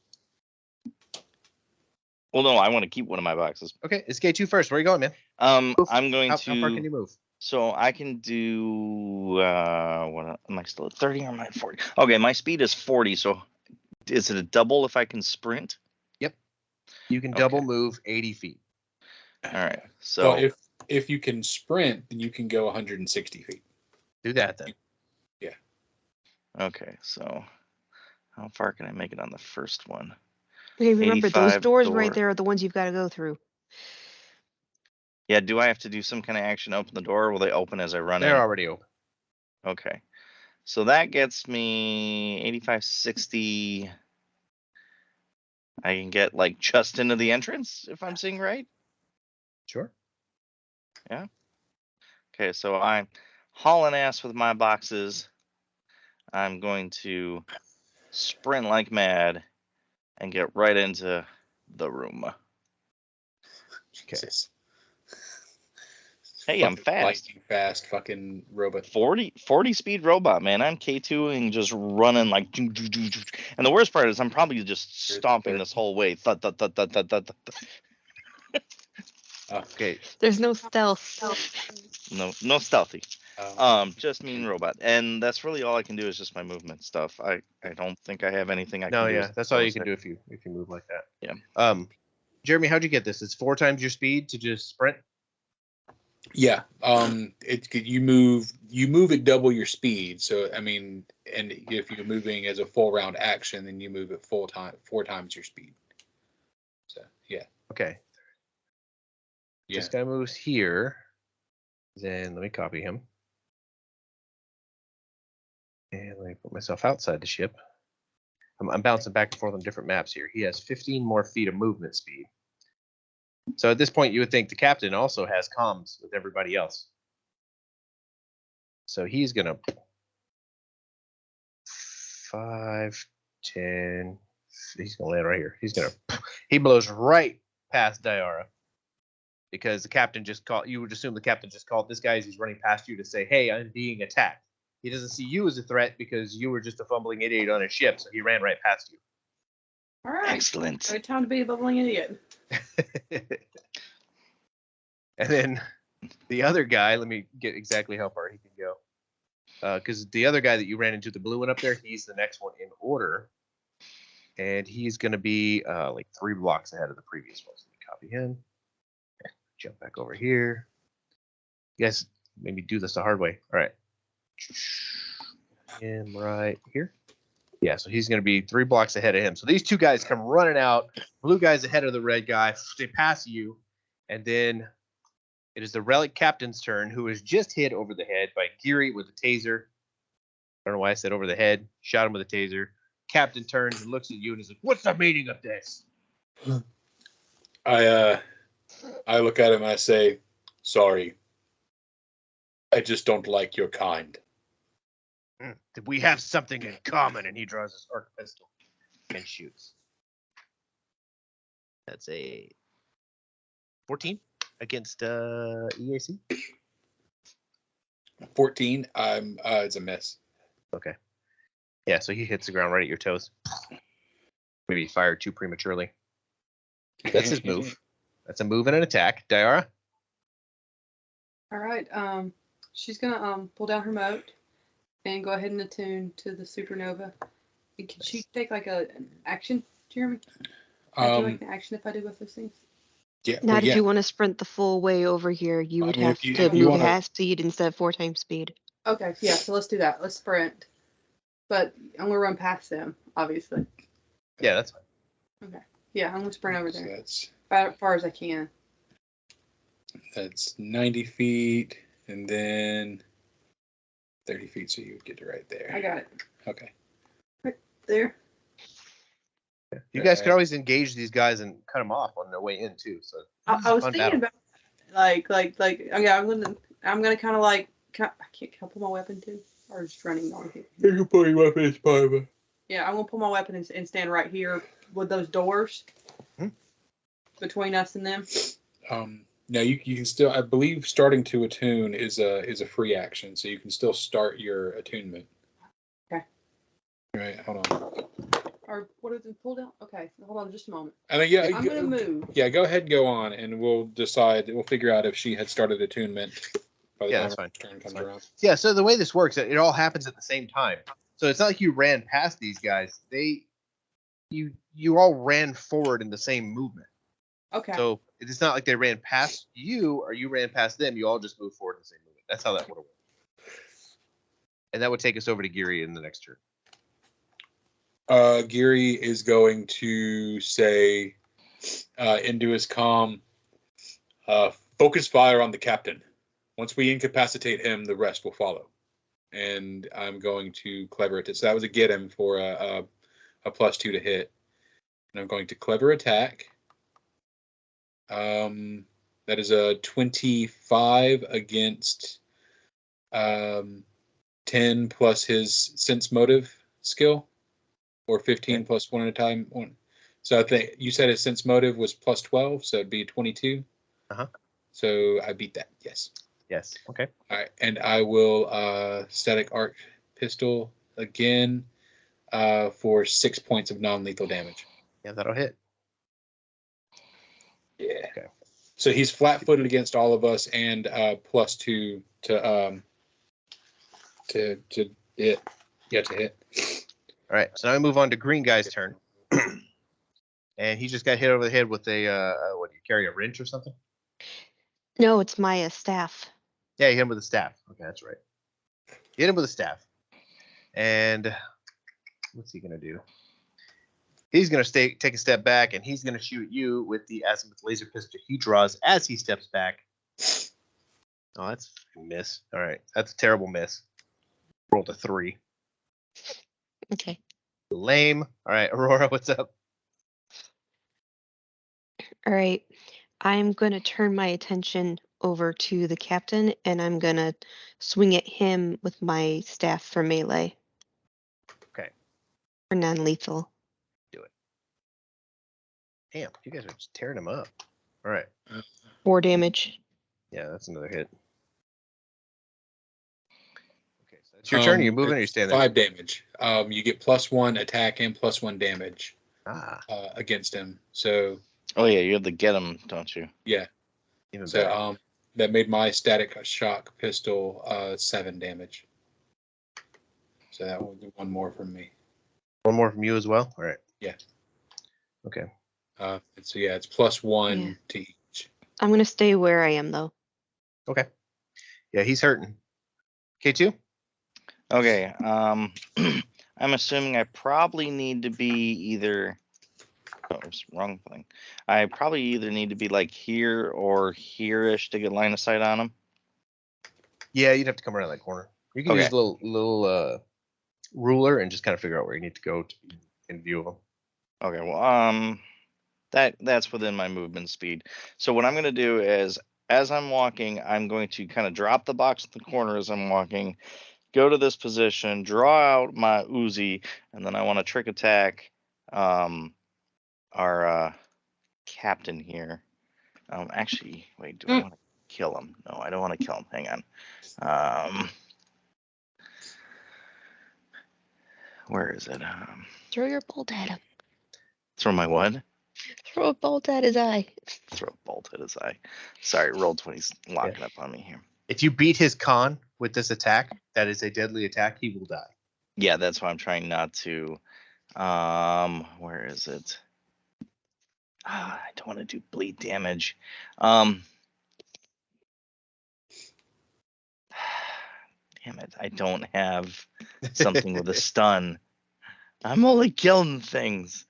Speaker 4: Well, no, I want to keep one of my boxes.
Speaker 2: Okay, it's K2 first. Where are you going, man?
Speaker 4: I'm going
Speaker 2: How
Speaker 4: to.
Speaker 2: far can you move?
Speaker 4: So I can do. What am I still at 30 or am I at 40? Okay, my speed is 40. So is it a double if I can sprint?
Speaker 2: Yep. You can
Speaker 4: Okay.
Speaker 2: double move 80 feet.
Speaker 4: All right. So
Speaker 3: Well, if you can sprint, then you can go 160 feet.
Speaker 2: Do that then.
Speaker 3: Yeah.
Speaker 4: okay. So how far can I make it on the first one?
Speaker 1: Okay, remember those
Speaker 4: 85
Speaker 1: doors
Speaker 4: door.
Speaker 1: right there are the ones you've got to go through.
Speaker 4: Yeah. Do I have to do some kind of action to open the door, or will they open as I run in?
Speaker 2: They're already open.
Speaker 4: Okay. So that gets me 85, 60. I can get like just into the entrance if I'm seeing right.
Speaker 2: Sure.
Speaker 4: Okay, so I'm hauling ass with my boxes. I'm going to sprint like mad and get right into the room.
Speaker 3: Jesus.
Speaker 4: Hey, I'm
Speaker 3: Fucking
Speaker 4: fast.
Speaker 3: Lightning fast fucking robot.
Speaker 4: 40 speed robot, man. I'm K2ing just running like. And the worst part is I'm probably just stomping this whole way. Thud, thud, thud, thud, thud, thud, thud.
Speaker 2: Okay.
Speaker 1: There's no stealth.
Speaker 4: No stealthy.
Speaker 3: Um,
Speaker 4: Just mean robot, and that's really all I can do is just my movement stuff. I don't think I have anything I
Speaker 2: No,
Speaker 4: can do.
Speaker 2: yeah, that's all you can do if you move like that.
Speaker 4: Yeah.
Speaker 2: Jeremy, how'd you get this? It's 4 times your speed to just sprint.
Speaker 3: Yeah. You move at double your speed. So I mean, and if you're moving as a full round action, then you move at 4 times your speed. So yeah.
Speaker 2: Okay.
Speaker 3: Yeah.
Speaker 2: This guy moves here. Then let me copy him. And let me put myself outside the ship. I'm bouncing back and forth on different maps here. He has 15 more feet of movement speed. So at this point, you would think the captain also has comms with everybody else. So he's going to 5, 10. He's going to land right here. He blows right past Diara. Because the captain just called, you would assume the captain just called this guy as he's running past you to say, hey, I'm being attacked. He doesn't see you as a threat because you were just a fumbling idiot on a ship, so he ran right past you.
Speaker 5: All right.
Speaker 4: Excellent.
Speaker 5: Great time to be a bubbling idiot.
Speaker 2: And then the other guy, let me get exactly how far he can go. Because the other guy that you ran into, the blue one up there, he's the next one in order. And he's going to be like 3 blocks ahead of the previous one. So let me copy him. Jump back over here. You guys maybe do this the hard way. All right. Him right here. Yeah, so he's going to be 3 blocks ahead of him. So these 2 guys come running out. Blue guy's ahead of the red guy. They pass you. And then it is the relic captain's turn, who was just hit over the head by Geary with a taser. I don't know why I said over the head. Shot him with a taser. Captain turns and looks at you and is like, what's the meaning of this?
Speaker 3: I look at him and I say, sorry. I just don't like your kind.
Speaker 2: We have something in common. And he draws his arc pistol and shoots. That's a 14 against EAC.
Speaker 3: 14. It's a miss.
Speaker 2: Okay. Yeah, so he hits the ground right at your toes. Maybe he fired too prematurely. That's his move. That's a move and an attack. Diara?
Speaker 5: All right. She's gonna pull down her moat and go ahead and attune to the supernova. And can she take like an action, Jeremy? Can I do like an action if I do both those things?
Speaker 3: Yeah.
Speaker 1: Not if you want to sprint the full way over here. You would have to
Speaker 3: if you
Speaker 1: move
Speaker 3: wanna-
Speaker 1: half speed instead of 4 times speed.
Speaker 5: Okay, yeah, so let's do that. Let's sprint. But I'm gonna run past them, obviously.
Speaker 2: Yeah, that's fine.
Speaker 5: Okay. Yeah, I'm gonna sprint over
Speaker 3: So
Speaker 5: there.
Speaker 3: that's
Speaker 5: As far as I can.
Speaker 3: 90 feet, and then 30 feet, so you would get to right there.
Speaker 5: I got it.
Speaker 3: Okay.
Speaker 5: Right there.
Speaker 2: You guys could always engage these guys and cut them off on their way in too. So
Speaker 5: I was thinking about like I'm gonna kind of like can I pull my weapon too, or just running on here?
Speaker 3: You can pull your weapon, it's fine.
Speaker 5: Yeah, I'm gonna pull my weapon and stand right here with those doors between us and them.
Speaker 3: No, you can still. I believe starting to attune is a free action, so you can still start your attunement.
Speaker 5: Okay.
Speaker 3: All right, hold on.
Speaker 5: Or what is it pulled out? Okay, hold on just a moment.
Speaker 3: I mean, yeah,
Speaker 5: I'm gonna move.
Speaker 3: Yeah, go ahead and go on, and we'll decide. We'll figure out if she had started attunement by the time
Speaker 2: that's fine.
Speaker 3: her turn comes around.
Speaker 2: Yeah, so the way this works, it all happens at the same time. So it's not like you ran past these guys. You all ran forward in the same movement.
Speaker 5: Okay.
Speaker 2: So it's not like they ran past you or you ran past them. You all just moved forward in the same movement. That's how that would work. And that would take us over to Geary in the next turn.
Speaker 3: Geary is going to say into his comm, focus fire on the captain. Once we incapacitate him, the rest will follow. And I'm going to clever it. So that was a get him for a +2 to hit. And I'm going to clever attack. That is a 25 against 10 plus his sense motive skill, or 15 plus 1 at a time. One. So I think you said his sense motive was +12, so it'd be 22. So I beat that. Yes.
Speaker 2: Yes. Okay.
Speaker 3: All right, and I will static arc pistol again for 6 points of non-lethal damage.
Speaker 2: Yeah, that'll hit.
Speaker 3: Yeah.
Speaker 2: Okay.
Speaker 3: So he's flat-footed against all of us, and +2 to hit. Yeah, to hit.
Speaker 2: All right, so now we move on to Green Guy's turn. And he just got hit over the head with a, what, do you carry a wrench or something?
Speaker 1: No, it's my staff.
Speaker 2: Yeah, you hit him with a staff. Okay, that's right. You hit him with a staff. And what's he going to do? He's going to take a step back, and he's going to shoot you with the azimuth laser pistol he draws as he steps back. Oh, that's a miss. All right, that's a terrible miss. Rolled a 3.
Speaker 1: Okay.
Speaker 2: Lame. All right, Aurora, what's up?
Speaker 1: All right. I'm going to turn my attention over to the captain, and I'm going to swing at him with my staff for melee.
Speaker 2: Okay.
Speaker 1: For non-lethal.
Speaker 2: Do it. Damn, you guys are just tearing him up. All right.
Speaker 1: 4 damage.
Speaker 2: Yeah, that's another hit. Okay, so it's your turn. Are you moving or are you standing there?
Speaker 3: 5 damage. You get +1 attack and +1 damage against him. So.
Speaker 4: Oh yeah, you have to get him, don't you?
Speaker 3: Yeah.
Speaker 2: Even
Speaker 3: so
Speaker 2: better.
Speaker 3: That made my static shock pistol 7 damage. So that will do 1 more from me.
Speaker 2: 1 more from you as well. All right.
Speaker 3: Yeah.
Speaker 2: Okay.
Speaker 3: So yeah, it's +1 to each.
Speaker 1: I'm going to stay where I am though.
Speaker 2: Okay. Yeah, he's hurting. K2?
Speaker 4: Okay. I'm assuming I probably need to be either. Oh, wrong thing. I probably either need to be like here or here-ish to get line of sight on him.
Speaker 2: Yeah, you'd have to come around that corner. You can use a little ruler and just kind of figure out where you need to go to be in view of them.
Speaker 4: Okay, well, that's within my movement speed. So what I'm going to do is, as I'm walking, I'm going to kind of drop the box in the corner as I'm walking, go to this position, draw out my Uzi, and then I want to trick attack our captain here. Actually, wait, do I want to kill him? No, I don't want to kill him. Hang on. Where is it?
Speaker 1: Throw your bolt at him.
Speaker 4: Throw my what?
Speaker 1: Throw a bolt at his eye.
Speaker 4: Throw a bolt at his eye. Sorry, Roll20's locking up on me here.
Speaker 2: If you beat his con with this attack, that is a deadly attack, he will die.
Speaker 4: Yeah, that's why I'm trying not to. Where is it? I don't want to do bleed damage. Damn it, I don't have something with a stun. I'm only killing things.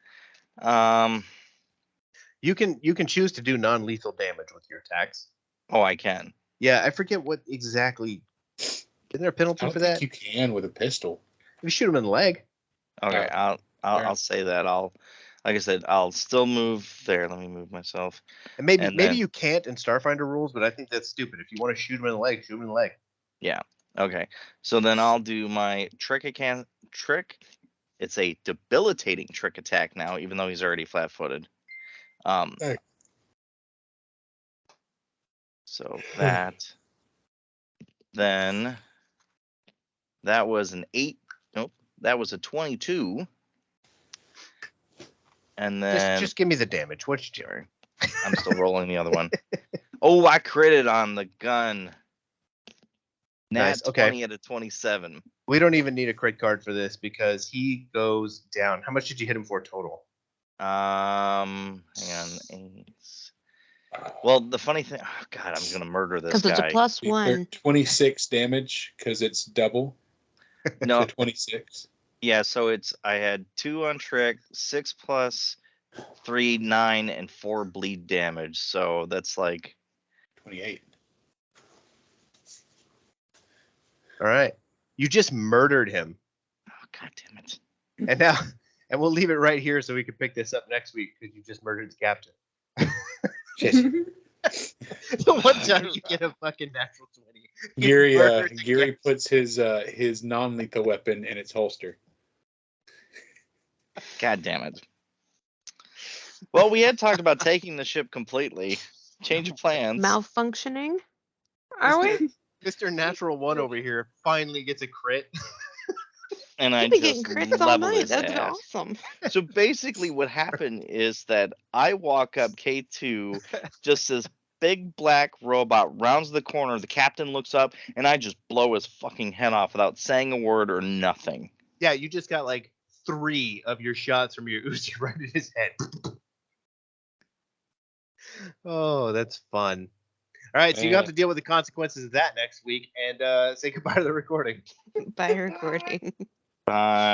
Speaker 2: You can choose to do non-lethal damage with your attacks.
Speaker 4: Oh, I can.
Speaker 2: Yeah, I forget what exactly. Isn't there a penalty for that?
Speaker 3: You can with a pistol.
Speaker 2: You shoot him in the leg.
Speaker 4: Okay, I'll say that. Like I said, I'll still move there. Let me move myself.
Speaker 2: And maybe you can't in Starfinder rules, but I think that's stupid. If you want to shoot him in the leg, shoot him in the leg.
Speaker 4: Yeah. Okay. So then I'll do my trick. It's a debilitating trick attack now, even though he's already flat-footed.
Speaker 3: Hey.
Speaker 4: So that. Then that was an 8. Nope. That was a 22. And then
Speaker 2: just give me the damage. What'd you do?
Speaker 4: Sorry. I'm still rolling the other one. Oh, I critted on the gun.
Speaker 2: Nice.
Speaker 4: Nat 20 at a 27.
Speaker 2: We don't even need a crit card for this because he goes down. How much did you hit him for total?
Speaker 4: Hang on. 8. Well, the funny thing, oh God, I'm gonna murder this guy.
Speaker 1: Because it's a +1.
Speaker 3: 26 damage because it's double.
Speaker 4: No,
Speaker 3: 26.
Speaker 4: Yeah, so I had 2 on trick, 6 plus 3, 9, and 4 bleed damage. So that's like
Speaker 3: 28.
Speaker 2: All right. You just murdered him.
Speaker 4: Oh, God damn it.
Speaker 2: And we'll leave it right here so we can pick this up next week because you just murdered the captain. The one time you get a fucking natural 20.
Speaker 3: Geary puts his non-lethal weapon in its holster.
Speaker 4: God damn it. Well, we had talked about taking the ship completely. Change of plans.
Speaker 1: Malfunctioning? Are we?
Speaker 2: Mr. Natural 1 over here finally gets a crit.
Speaker 4: And I
Speaker 1: You've been
Speaker 4: just
Speaker 1: getting crits all
Speaker 4: leveled
Speaker 1: night.
Speaker 4: his
Speaker 1: That's
Speaker 4: ass.
Speaker 1: awesome.
Speaker 4: So basically what happened is that I walk up K2 just as big black robot rounds the corner. The captain looks up, and I just blow his fucking head off without saying a word or nothing.
Speaker 2: Yeah, you just got like 3 of your shots from your Uzi right in his head. Oh, that's fun. All right, so you have to deal with the consequences of that next week, and say goodbye to the recording.
Speaker 1: By recording.
Speaker 4: Bye.